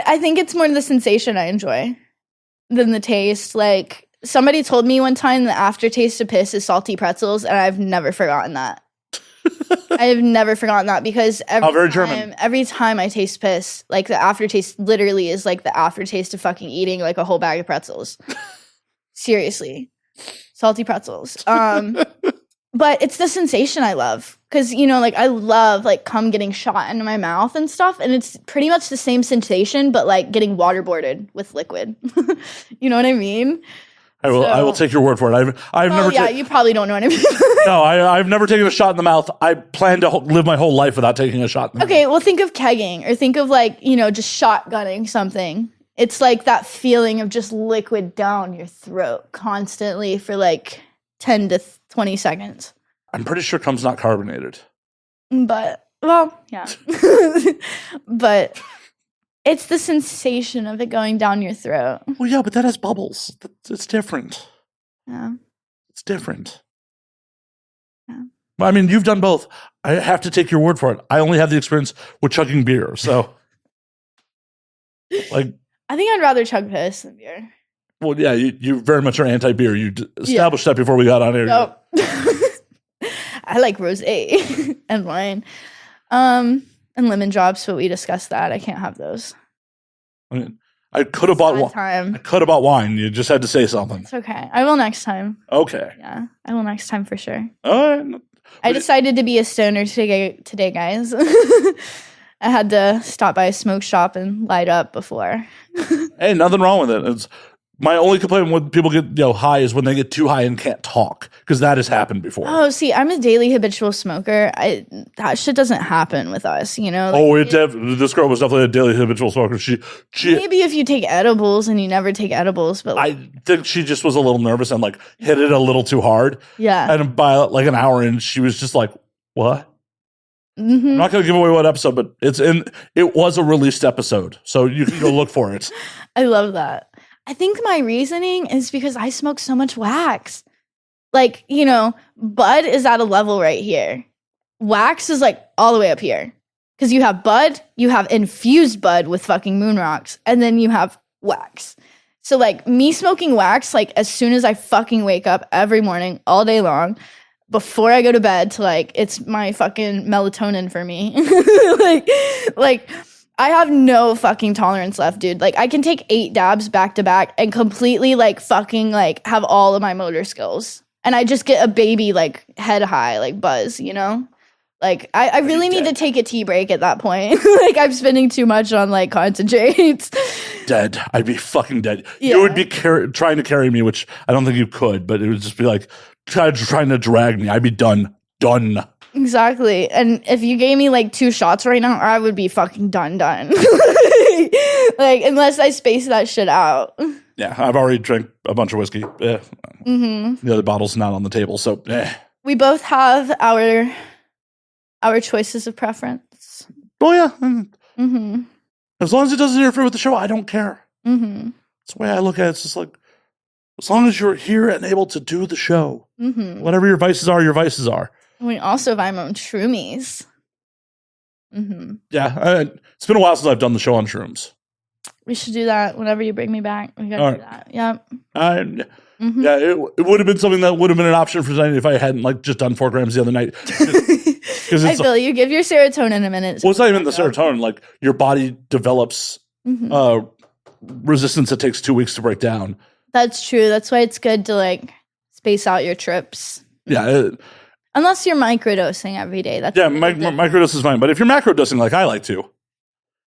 I think it's more the sensation I enjoy than the taste. Like somebody told me one time the aftertaste of piss is salty pretzels, and I've never forgotten that. I have never forgotten that because every time I taste piss, like the aftertaste literally is like the aftertaste of fucking eating like a whole bag of pretzels. Seriously. Salty pretzels. But it's the sensation I love. Because, you know, like, I love, like, cum getting shot into my mouth and stuff. And it's pretty much the same sensation, but, like, getting waterboarded with liquid. You know what I mean? I will take your word for it. I've never. Yeah, you probably don't know what I mean. No, I've never taken a shot in the mouth. I plan to live my whole life without taking a shot in the mouth. Okay, well, think of kegging or think of, like, you know, just shotgunning something. It's like that feeling of just liquid down your throat constantly for, like, 10 to 20 seconds. I'm pretty sure cum's not carbonated. But, well, yeah. But it's the sensation of it going down your throat. Well, yeah, but that has bubbles. It's different. Yeah. It's different. Yeah. I mean, you've done both. I have to take your word for it. I only have the experience with chugging beer, so like. I think I'd rather chug piss than beer. Well, yeah, you very much are anti-beer. You established that before we got on air. Nope. I like rosé and wine, and lemon drops, but we discussed that. I can't have those. I mean, I could have bought wine. I could have bought wine. You just had to say something. It's okay. I will next time. Okay. Yeah, I will next time for sure. All right. I decided to be a stoner today, guys. I had to stop by a smoke shop and light up before. Hey, nothing wrong with it. It's my only complaint when people get high is when they get too high and can't talk, because that has happened before. Oh, see, I'm a daily habitual smoker. That shit doesn't happen with us, you know. Like, This girl was definitely a daily habitual smoker. She maybe if you take edibles and you never take edibles, but like, I think she just was a little nervous and like hit it a little too hard. Yeah. And by like an hour in, she was just like, "What?" Mm-hmm. I'm not going to give away what episode, but it was a released episode, so you can go look for it. I love that. I think my reasoning is because I smoke so much wax. Like, you know, bud is at a level right here. Wax is like all the way up here. Because you have bud, you have infused bud with fucking moon rocks, and then you have wax. So like me smoking wax, like as soon as I fucking wake up every morning, all day long, before I go to bed, to like, it's my fucking melatonin for me. like I have no fucking tolerance left, dude. Like, I can take 8 dabs back to back and completely, like, fucking, like, have all of my motor skills. And I just get a baby, like, head high, like, buzz, you know? Like, I really need to take a tea break at that point. Like, I'm spending too much on, like, concentrates. Dead. I'd be fucking dead. Yeah. You would be trying to carry me, which I don't think you could, but it would just be like, trying to drag me. I'd be done. Exactly. And if you gave me like 2 shots right now, I would be fucking done. Like, unless I space that shit out. Yeah, I've already drank a bunch of whiskey. The other bottle's not on the table, so We both have our choices of preference. Oh yeah. As long as it doesn't interfere with the show, I don't care. That's the way I look at it. It's just like, as long as you're here and able to do the show, whatever your vices are, your vices are. We also have my own shroomies. Yeah, it's been a while since I've done the show on shrooms. We should do that whenever you bring me back. We gotta do that. Yep. Yeah, it would have been something that would have been an option for tonight if I hadn't like just done 4 grams the other night. I feel you. Give your serotonin a minute. Well, it's not even the serotonin. Like, your body develops resistance that takes 2 weeks to break down. That's true. That's why it's good to like space out your trips. Yeah. Unless you're microdosing every day. Microdose is fine. But if you're macrodosing like I like to,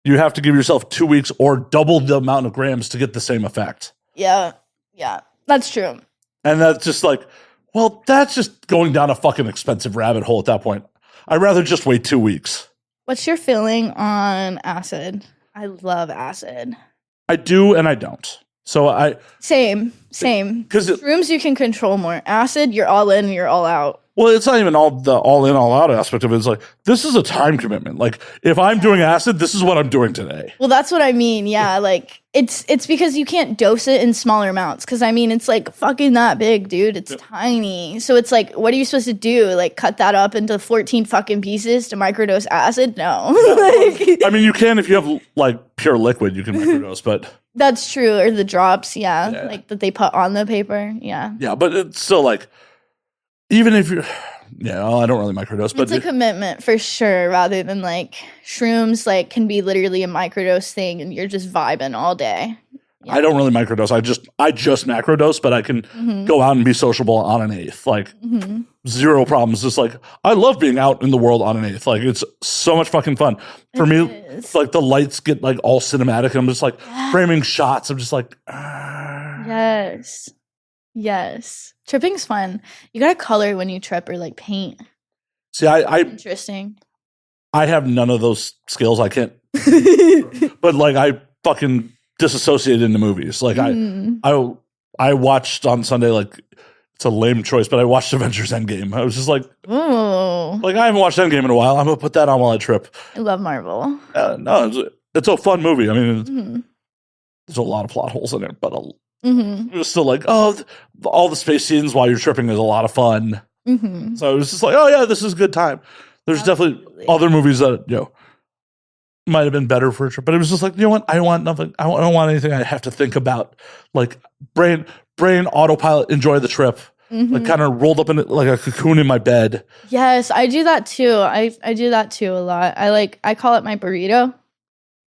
you have to give yourself 2 weeks or double the amount of grams to get the same effect. Yeah. That's true. And that's just like, well, that's just going down a fucking expensive rabbit hole at that point. I'd rather just wait 2 weeks. What's your feeling on acid? I love acid. I do and I don't. So Same. Because shrooms you can control more. Acid, you're all in, you're all out. Well, it's not even all in, all out aspect of it. It's like, this is a time commitment. Like, if I'm doing acid, this is what I'm doing today. Well, that's what I mean. Yeah, like it's because you can't dose it in smaller amounts. Because I mean, it's like fucking that big, dude. It's tiny. So it's like, what are you supposed to do? Like, cut that up into 14 fucking pieces to microdose acid? No. I mean, you can if you have like pure liquid, you can microdose, but that's true. Or the drops, like that they put on the paper. Yeah, but it's still like. Even if you're, I don't really microdose, but it's a commitment for sure. Rather than like shrooms, like can be literally a microdose thing, and you're just vibing all day. Yeah. I don't really microdose. I just macrodose, but I can go out and be sociable on an eighth. Like zero problems. Just like I love being out in the world on an eighth. Like it's so much fucking fun. For me, it's like the lights get like all cinematic. I'm just like framing shots. I'm just like Yes. Tripping's fun. You gotta color when you trip or like paint. See, I interesting. I have none of those skills. I can't but like I fucking disassociated into movies. Like I watched on Sunday, like it's a lame choice, but I watched Avengers Endgame. I was just like, ooh. Like I haven't watched Endgame in a while. I'm gonna put that on while I trip. I love Marvel. No, it's a fun movie. I mean, there's a lot of plot holes in it, but it was still like, oh, all the space scenes while you're tripping is a lot of fun. So it was just like, oh yeah, this is a good time. There's definitely other movies that might have been better for a trip, but it was just like, you know what? I don't want nothing. I don't want anything I have to think about. Like brain autopilot, enjoy the trip. Like kind of rolled up in it like a cocoon in my bed. Yes, I do that too. I do that too a lot. I call it my burrito.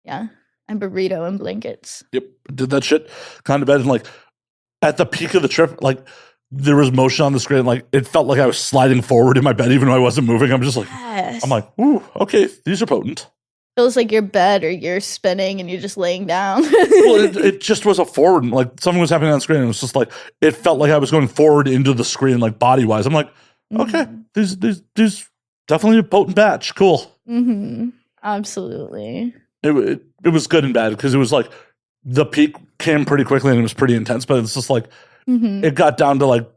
Yeah, I'm burrito and blankets. Yep, did that shit kind of bed, and like at the peak of the trip, like there was motion on the screen. Like it felt like I was sliding forward in my bed, even though I wasn't moving. I'm just like, I'm like, ooh, okay, these are potent. Feels like your bed or you're spinning and you're just laying down. Well, it just was a forward, like something was happening on screen. And it was just like, it felt like I was going forward into the screen, like body wise. I'm like, okay, these definitely a potent batch. Cool. Absolutely. It was good and bad because it was like the peak came pretty quickly and it was pretty intense, but it's just like, it got down to like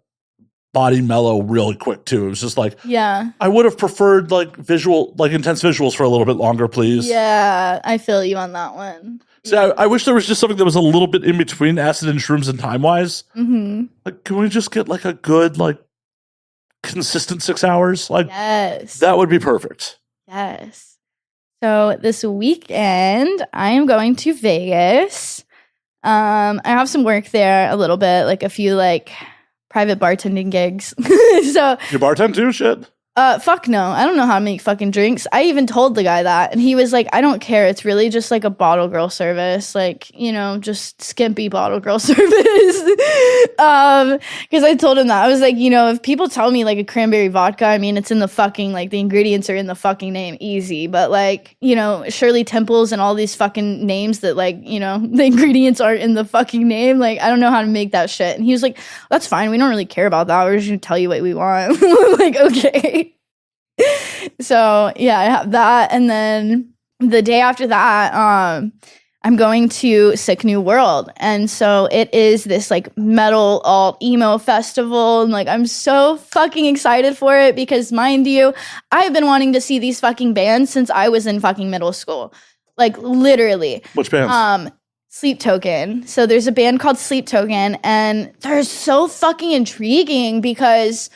body mellow really quick too. It was just like, I would have preferred like intense visuals for a little bit longer, please. Yeah, I feel you on that one. See, I wish there was just something that was a little bit in between acid and shrooms and time wise. Like, can we just get like a good, like consistent 6 hours? Like, that would be perfect. Yes. So this weekend, I am going to Vegas. I have some work there a little bit, like a few like private bartending gigs. So you bartend too? Shit. Fuck no. I don't know how to make fucking drinks. I even told the guy that, and he was like, I don't care. It's really just like a bottle girl service. Like, you know, just skimpy bottle girl service. Because I told him that. I was like, you know, if people tell me like a cranberry vodka, I mean, it's in the fucking, like the ingredients are in the fucking name, easy. But like, you know, Shirley Temples and all these fucking names that like, you know, the ingredients aren't in the fucking name. Like, I don't know how to make that shit. And he was like, that's fine. We don't really care about that. We're just going to tell you what we want. Like, okay. So yeah, I have that, and then the day after that, I'm going to Sick New World, and so it is this like metal alt emo festival, and like I'm so fucking excited for it because, mind you, I've been wanting to see these fucking bands since I was in fucking middle school, like literally. Which bands? Sleep Token. So there's a band called Sleep Token, and they're so fucking intriguing because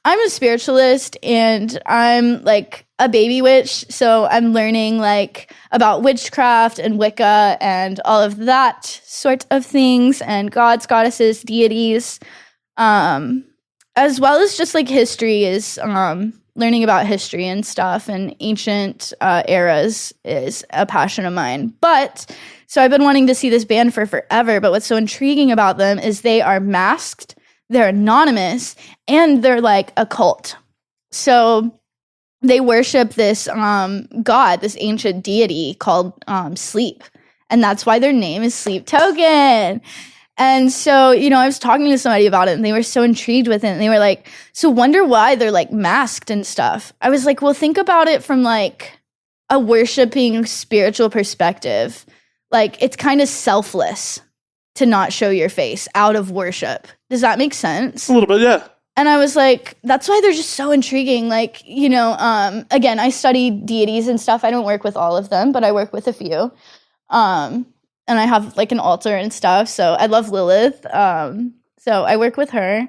I'm a spiritualist and I'm like a baby witch. So I'm learning like about witchcraft and Wicca and all of that sort of things and gods, goddesses, deities, as well as just like history is, learning about history and stuff and ancient eras is a passion of mine. But so I've been wanting to see this band for forever. But what's so intriguing about them is they are masked, they're anonymous, and they're like a cult. So they worship this god, this ancient deity called Sleep. And that's why their name is Sleep Token. And so, you know, I was talking to somebody about it and they were so intrigued with it. And they were like, so wonder why they're like masked and stuff. I was like, well, think about it from like a worshiping spiritual perspective. Like it's kind of selfless to not show your face out of worship. Does that make sense? A little bit, yeah. And I was like, that's why they're just so intriguing. Like, you know, again, I study deities and stuff. I don't work with all of them, but I work with a few. And I have like an altar and stuff. So I love Lilith. So I work with her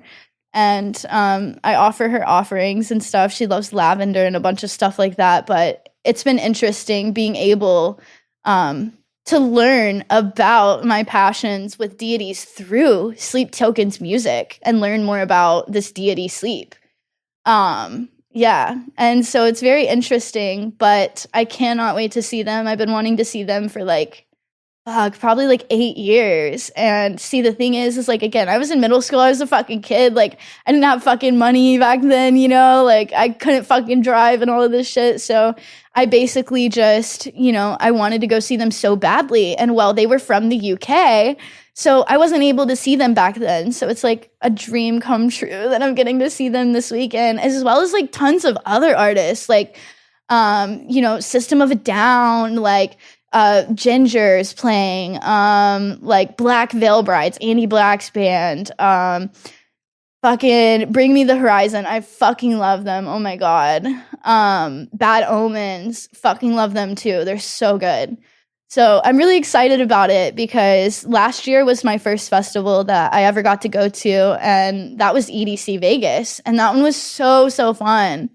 and I offer her offerings and stuff. She loves lavender and a bunch of stuff like that. But it's been interesting being able to learn about my passions with deities through Sleep Token's music and learn more about this deity Sleep. Yeah. And so it's very interesting, but I cannot wait to see them. I've been wanting to see them for like probably like 8 years. And see, the thing is like, again, I was in middle school. I was a fucking kid. Like, I didn't have fucking money back then, you know, like I couldn't fucking drive and all of this shit. So I basically just, you know, I wanted to go see them so badly. And well, they were from the UK. So I wasn't able to see them back then. So it's like a dream come true that I'm getting to see them this weekend, as well as like tons of other artists, like, you know, System of a Down, like, Ginger's playing, like Black Veil Brides, Andy Black's band, fucking Bring Me the Horizon. I fucking love them. Oh my God. Bad Omens. Fucking love them too. They're so good. So I'm really excited about it because last year was my first festival that I ever got to go to, and that was EDC Vegas. And that one was so, so fun.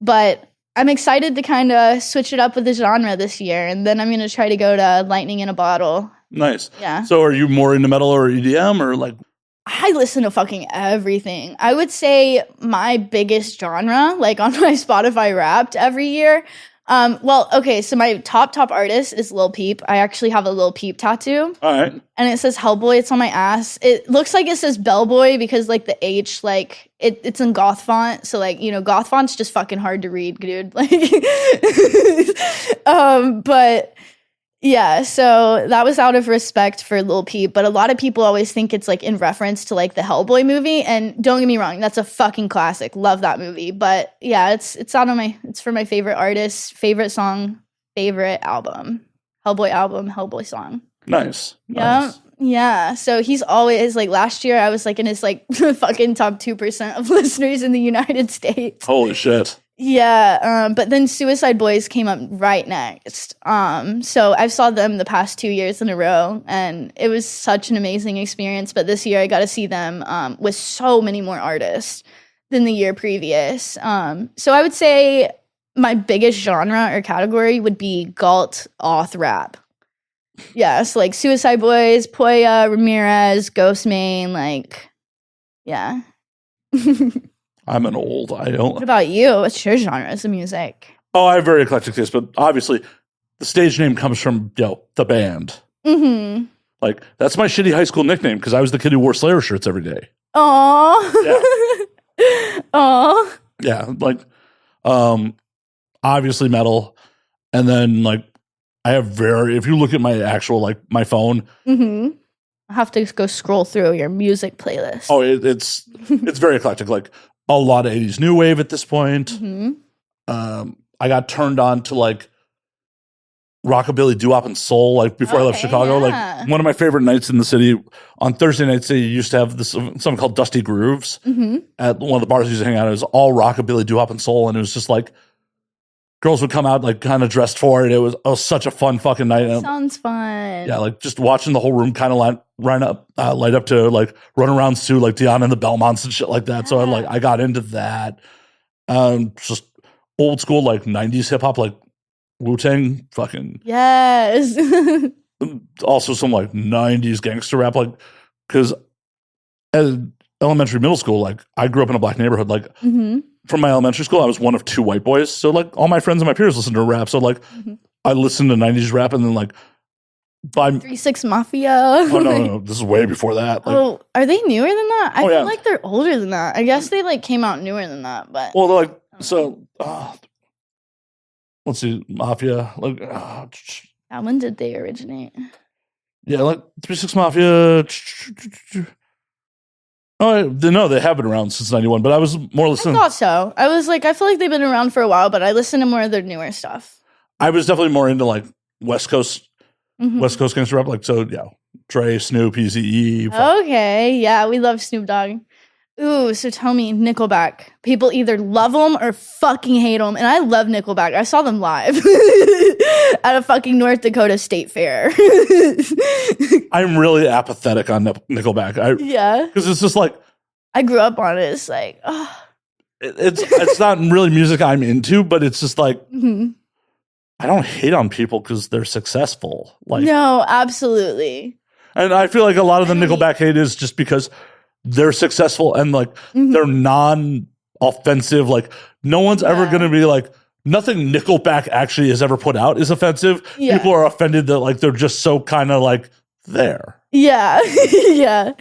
But I'm excited to kind of switch it up with the genre this year, and then I'm going to try to go to Lightning in a Bottle. Nice. Yeah. So are you more into metal or EDM or like? I listen to fucking everything. I would say my biggest genre, like on my Spotify Wrapped every year. Well, okay, so my top artist is Lil Peep. I actually have a Lil Peep tattoo. All right. And it says Hellboy. It's on my ass. It looks like it says Bellboy because like the H, like it's in goth font. So like, you know, goth font's just fucking hard to read, dude. Like, but yeah, so that was out of respect for Lil Peep. But a lot of people always think it's like in reference to like the Hellboy movie. And don't get me wrong, that's a fucking classic. Love that movie. But yeah, it's for my favorite artist, favorite song, favorite album. Hellboy album, Hellboy song. Nice. Yeah. Nice. Yeah. So he's always like, last year I was like in his like fucking top 2% of listeners in the United States. Holy shit. Yeah, but then Suicide Boys came up right next. So I've saw them the past 2 years in a row, and it was such an amazing experience. But this year I got to see them with so many more artists than the year previous. So I would say my biggest genre or category would be Galt auth rap. Yeah, so like Suicide Boys, Poya, Ramirez, Ghostmain, like, yeah. I'm an old. I don't. What about you? What's your genres of music? Oh, I have very eclectic taste, but obviously the stage name comes from, the band. Mm-hmm. Like, that's my shitty high school nickname because I was the kid who wore Slayer shirts every day. Aww. Yeah. Aww. Yeah, like, obviously metal. And then, like, I have if you look at my actual, like, my phone. Mm-hmm. I'll have to go scroll through your music playlist. Oh, it's very eclectic. Like, a lot of 80s new wave at this point. Mm-hmm. I got turned on to like rockabilly, doo-wop, and soul like before I left Chicago. Yeah. Like one of my favorite nights in the city on Thursday nights, they used to have this something called Dusty Grooves at one of the bars I used to hang out at. It was all rockabilly, doo-wop, and soul, and it was just like girls would come out like kind of dressed for it. It was such a fun fucking night. Sounds fun. Yeah, like just watching the whole room kind of light up to like run around to like Dion and the Belmonts and shit like that. So I got into that. Just old school like 90s hip hop, like Wu-Tang, fucking yes. Also some like 90s gangster rap, like because as elementary, middle school, like I grew up in a black neighborhood, like. From my elementary school, I was one of 2 white boys. So, like, all my friends and my peers listened to rap. So, like, I listened to 90s rap and then, like, 3 6 Mafia. Oh, no. This is way before that. Like, are they newer than that? I feel like they're older than that. I guess they, like, came out newer than that. But well, they're like, so, let's see, Mafia. Like, when did they originate? Yeah, like, 3 6 Mafia. Oh, no, they have been around since 91, but I was more listening. I thought so. I was like, I feel like they've been around for a while, but I listen to more of their newer stuff. I was definitely more into like West Coast gangster rap. Like, so yeah, Dre, Snoop, Eazy-E. Okay, yeah, we love Snoop Dogg. Ooh, so tell me, Nickelback. People either love them or fucking hate them, and I love Nickelback. I saw them live at a fucking North Dakota State Fair. I'm really apathetic on Nickelback. Yeah, because it's just like I grew up on it. It's like, oh. It's not really music I'm into, but it's just like I don't hate on people because they're successful. Like, no, absolutely. And I feel like a lot of the Nickelback hate is just because they're successful and like they're non-offensive. Like no one's ever going to be like, nothing Nickelback actually has ever put out is offensive. Yeah. People are offended that like they're just so kind of like there. Yeah. Yeah.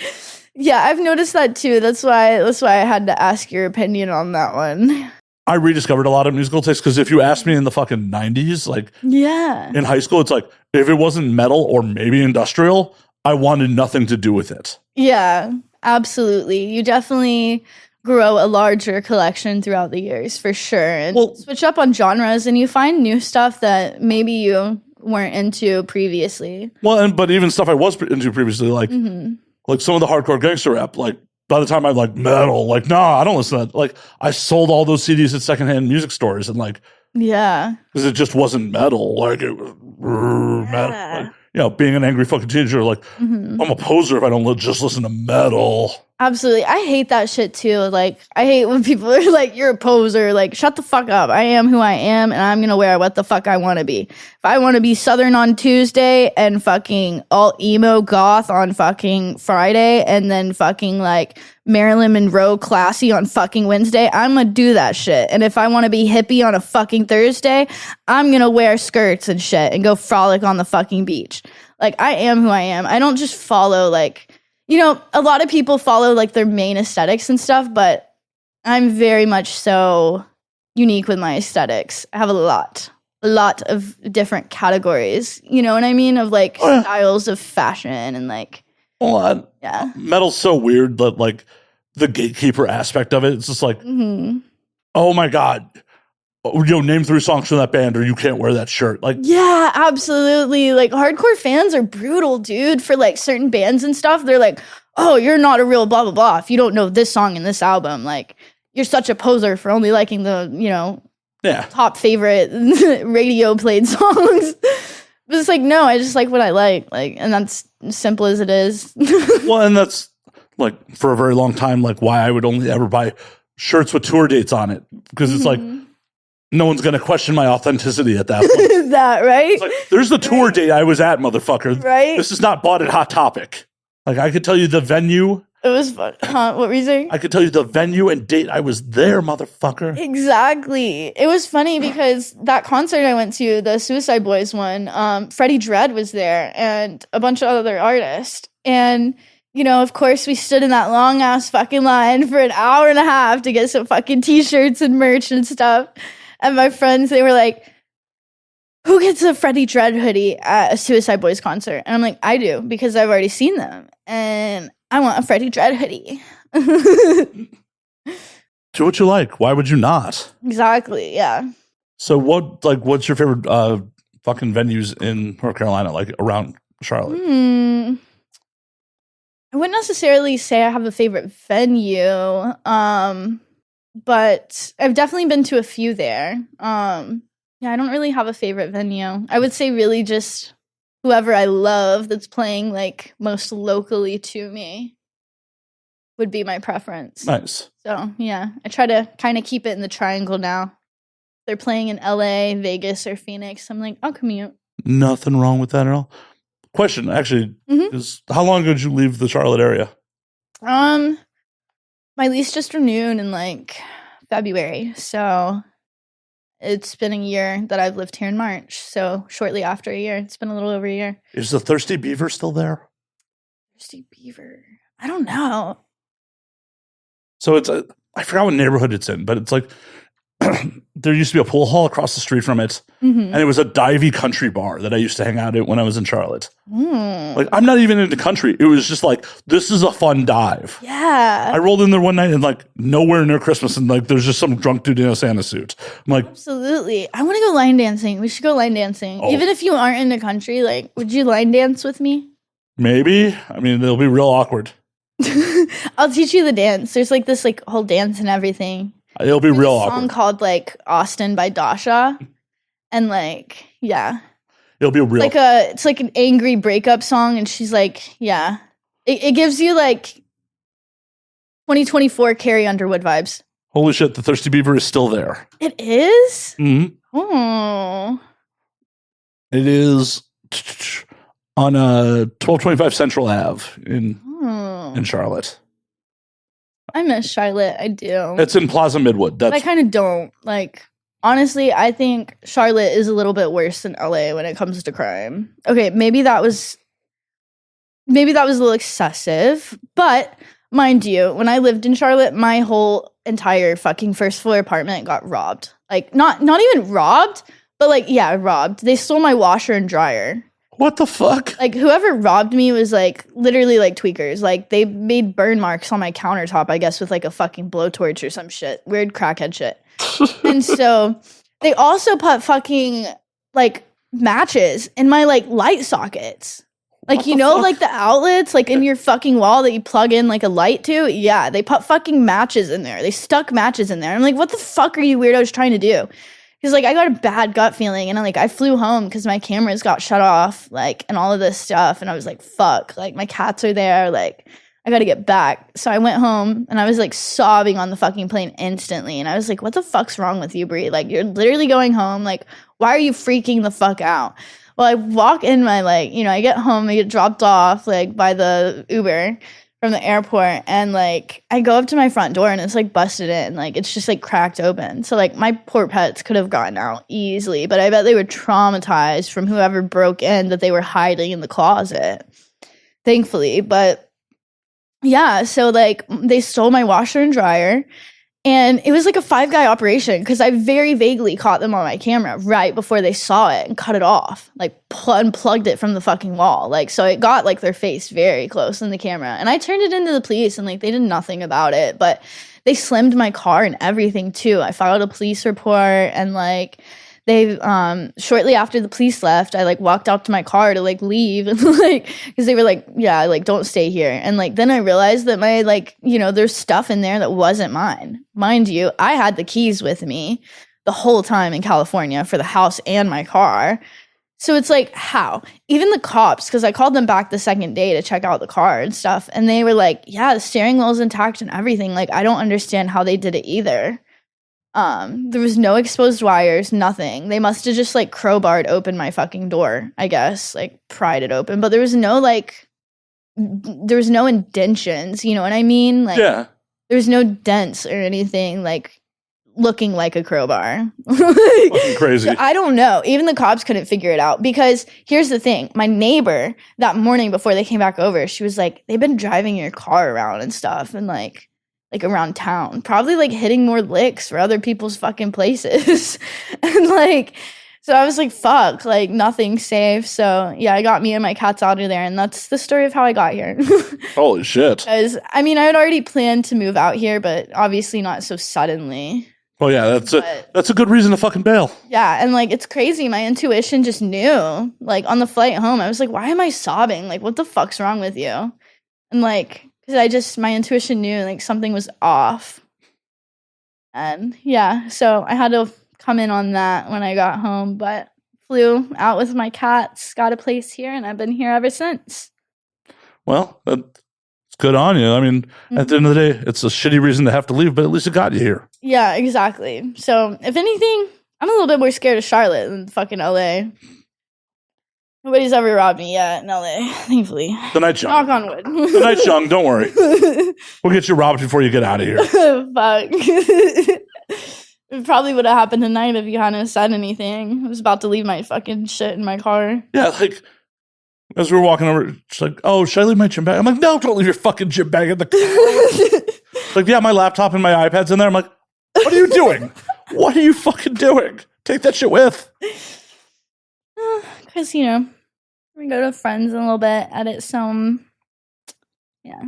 Yeah, I've noticed that too. That's why I had to ask your opinion on that one. I rediscovered a lot of musical tastes because if you asked me in the fucking 90s, like in high school, it's like if it wasn't metal or maybe industrial, I wanted nothing to do with it. Yeah, absolutely. You definitely grow a larger collection throughout the years for sure. And switch up on genres and you find new stuff that maybe you weren't into previously. Well, but even stuff I was into previously, like some of the hardcore gangster rap, like by the time I'm like metal, like, nah, I don't listen to that. Like I sold all those CDs at secondhand music stores and like, yeah, because it just wasn't metal. Like it was metal. Like, you know, being an angry fucking teenager, like I'm a poser if I don't just listen to metal. Absolutely. I hate that shit too. Like, I hate when people are like, you're a poser. Like, shut the fuck up. I am who I am, and I'm going to wear what the fuck I want to be. If I want to be Southern on Tuesday and fucking all emo goth on fucking Friday and then fucking like Marilyn Monroe classy on fucking Wednesday, I'm going to do that shit. And if I want to be hippie on a fucking Thursday, I'm going to wear skirts and shit and go frolic on the fucking beach. Like, I am who I am. I don't just follow like, you know, a lot of people follow like their main aesthetics and stuff, but I'm very much so unique with my aesthetics. I have a lot of different categories, you know what I mean? Of like styles of fashion and like, yeah. Metal's so weird that like the gatekeeper aspect of it, it's just like, oh my God, you know, name 3 songs from that band or you can't wear that shirt. Like, yeah, absolutely. Like hardcore fans are brutal, dude, for like certain bands and stuff. They're like, oh, you're not a real blah, blah, blah. If you don't know this song and this album, like you're such a poser for only liking the, you know, top favorite radio played songs. But it's like, no, I just like what I like. And that's as simple as it is. Well, and that's like for a very long time, like why I would only ever buy shirts with tour dates on it. Because it's like, no one's going to question my authenticity at that point. Is that right? It's like, there's the tour date I was at, motherfucker. Right? This is not bought at Hot Topic. Like, I could tell you the venue. It was fun. Huh? What were you saying? I could tell you the venue and date I was there, motherfucker. Exactly. It was funny because that concert I went to, the Suicide Boys one, Freddie Dredd was there and a bunch of other artists. And, you know, of course, we stood in that long ass fucking line for an hour and a half to get some fucking t-shirts and merch and stuff. And my friends, they were like, who gets a Freddie Dredd hoodie at a Suicide Boys concert? And I'm like, I do, because I've already seen them. And I want a Freddie Dredd hoodie. Do what you like. Why would you not? Exactly, yeah. So what's your favorite fucking venues in North Carolina, like around Charlotte? I wouldn't necessarily say I have a favorite venue. But I've definitely been to a few there. Yeah, I don't really have a favorite venue. I would say really just whoever I love that's playing like most locally to me would be my preference. Nice. So yeah, I try to kind of keep it in the triangle now. They're playing in LA, Vegas, or Phoenix. I'm like, I'll commute. Nothing wrong with that at all. Question, actually, is how long ago did you leave the Charlotte area? My lease just renewed in like February, so it's been a year that I've lived here in March. So shortly after a year, it's been a little over a year. Is the Thirsty Beaver still there? Thirsty Beaver? I don't know. So it's I forgot what neighborhood it's in, but it's like there used to be a pool hall across the street from it, and it was a divey country bar that I used to hang out at when I was in Charlotte. Like, I'm not even into country. It was just like, this is a fun dive. Yeah. I rolled in there one night and like nowhere near Christmas, and like there's just some drunk dude in a Santa suit. I'm like, absolutely. I want to go line dancing. We should go line dancing. Even if you aren't into country, like, would you line dance with me? Maybe. I mean, it'll be real awkward. I'll teach you the dance. There's like this like whole dance and everything. It'll be real awkward. Song called like Austin by Dasha, and like it'll be real. It's like an angry breakup song, and she's like, it gives you like 2024 Carrie Underwood vibes. Holy shit! The Thirsty Beaver is still there. It is. Oh, it is on 1225 Central Ave in Charlotte. I miss Charlotte. I do. It's in Plaza Midwood. But I kind of don't like. Honestly, I think Charlotte is a little bit worse than LA when it comes to crime. Okay, maybe that was a little excessive, but mind you, when I lived in Charlotte, my whole entire fucking first floor apartment got robbed. Like not even robbed, but like yeah, robbed. They stole my washer and dryer. What the fuck? Like whoever robbed me was like literally like tweakers. Like they made burn marks on my countertop, I guess, with like a fucking blowtorch or some shit. Weird crackhead shit. And so they also put fucking like matches in my like light sockets. Like, you know, like the outlets like in your fucking wall that you plug in like a light to? Yeah, they put fucking matches in there. They stuck matches in there. I'm like, what the fuck are you weirdos trying to do? Because like I got a bad gut feeling and like I flew home because my cameras got shut off like and all of this stuff. And I was like, fuck, like my cats are there. Like I got to get back. So I went home and I was like sobbing on the fucking plane instantly. And I was like, what the fuck's wrong with you, Bri? Like, you're literally going home. Like, why are you freaking the fuck out? Well, I walk in my, like, you know, I get home, I get dropped off, like, by the Uber from the airport. And, like, I go up to my front door and it's, like, busted in. Like, it's just, like, cracked open. So, like, my poor pets could have gotten out easily. But I bet they were traumatized from whoever broke in that they were hiding in the closet. Thankfully. But yeah, so like they stole my washer and dryer and it was like a 5-guy operation because I very vaguely caught them on my camera right before they saw it and cut it off, like unplugged it from the fucking wall. Like, so it got like their face very close in the camera and I turned it into the police and like they did nothing about it, but they slimmed my car and everything too. I filed a police report and like they shortly after the police left, I like walked out to my car to like leave and like because they were like, yeah, like don't stay here. And like then I realized that my like, you know, there's stuff in there that wasn't mine. Mind you, I had the keys with me the whole time in California for the house and my car. So it's like, how? Even the cops, because I called them back the second day to check out the car and stuff, and they were like, yeah, the steering wheel's intact and everything. Like, I don't understand how they did it either. There was no exposed wires, nothing. They must have just like crowbarred open my fucking door, I guess, like pried it open. But there was no indentions, you know what I mean? Like, yeah. There was no dents or anything like looking like a crowbar. Fucking crazy. I don't know. Even the cops couldn't figure it out because here's the thing. My neighbor that morning before they came back over, she was like, they've been driving your car around and stuff and like around town, probably like hitting more licks for other people's fucking places. And like, so I was like, fuck, like nothing's safe. So yeah, I got me and my cats out of there. And that's the story of how I got here. Holy shit. Because I mean, I had already planned to move out here, but obviously not so suddenly. Oh yeah, that's a good reason to fucking bail. Yeah, and like it's crazy. My intuition just knew. Like on the flight home, I was like, why am I sobbing? Like, what the fuck's wrong with you? And like, my intuition knew like something was off. And yeah, so I had to come in on that when I got home, but flew out with my cats, got a place here, and I've been here ever since. Well, it's good on you. I mean, at the end of the day, it's a shitty reason to have to leave, but at least it got you here. Yeah, exactly. So if anything, I'm a little bit more scared of Charlotte than fucking LA. Nobody's ever robbed me yet in LA, thankfully. The night's young. Knock on wood. The night's young, don't worry. We'll get you robbed before you get out of here. Fuck. It probably would have happened tonight if you hadn't said anything. I was about to leave my fucking shit in my car. Yeah, like, as we were walking over, she's like, oh, should I leave my gym bag? I'm like, no, don't leave your fucking gym bag in the car. It's like, yeah, my laptop and my iPad's in there. I'm like, what are you doing? What are you fucking doing? Take that shit with. Because, you know, we go to friends in a little bit, edit some. Yeah.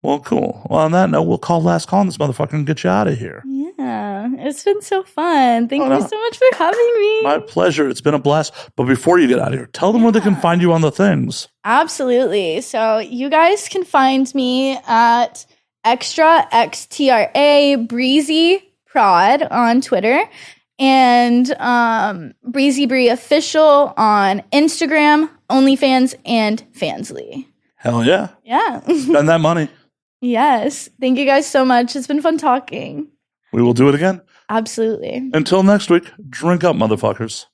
Well, cool. Well, on that note, we'll call last call on this motherfucker and get you out of here. Yeah. It's been so fun. Thank you so much for having me. My pleasure. It's been a blast. But before you get out of here, tell them where they can find you on the things. Absolutely. So you guys can find me at XTRA Breezy Prod on Twitter. And Breezy Bri official on Instagram, OnlyFans, and Fansly. Hell yeah. Yeah. Spend that money. Yes. Thank you guys so much. It's been fun talking. We will do it again. Absolutely. Until next week, drink up, motherfuckers.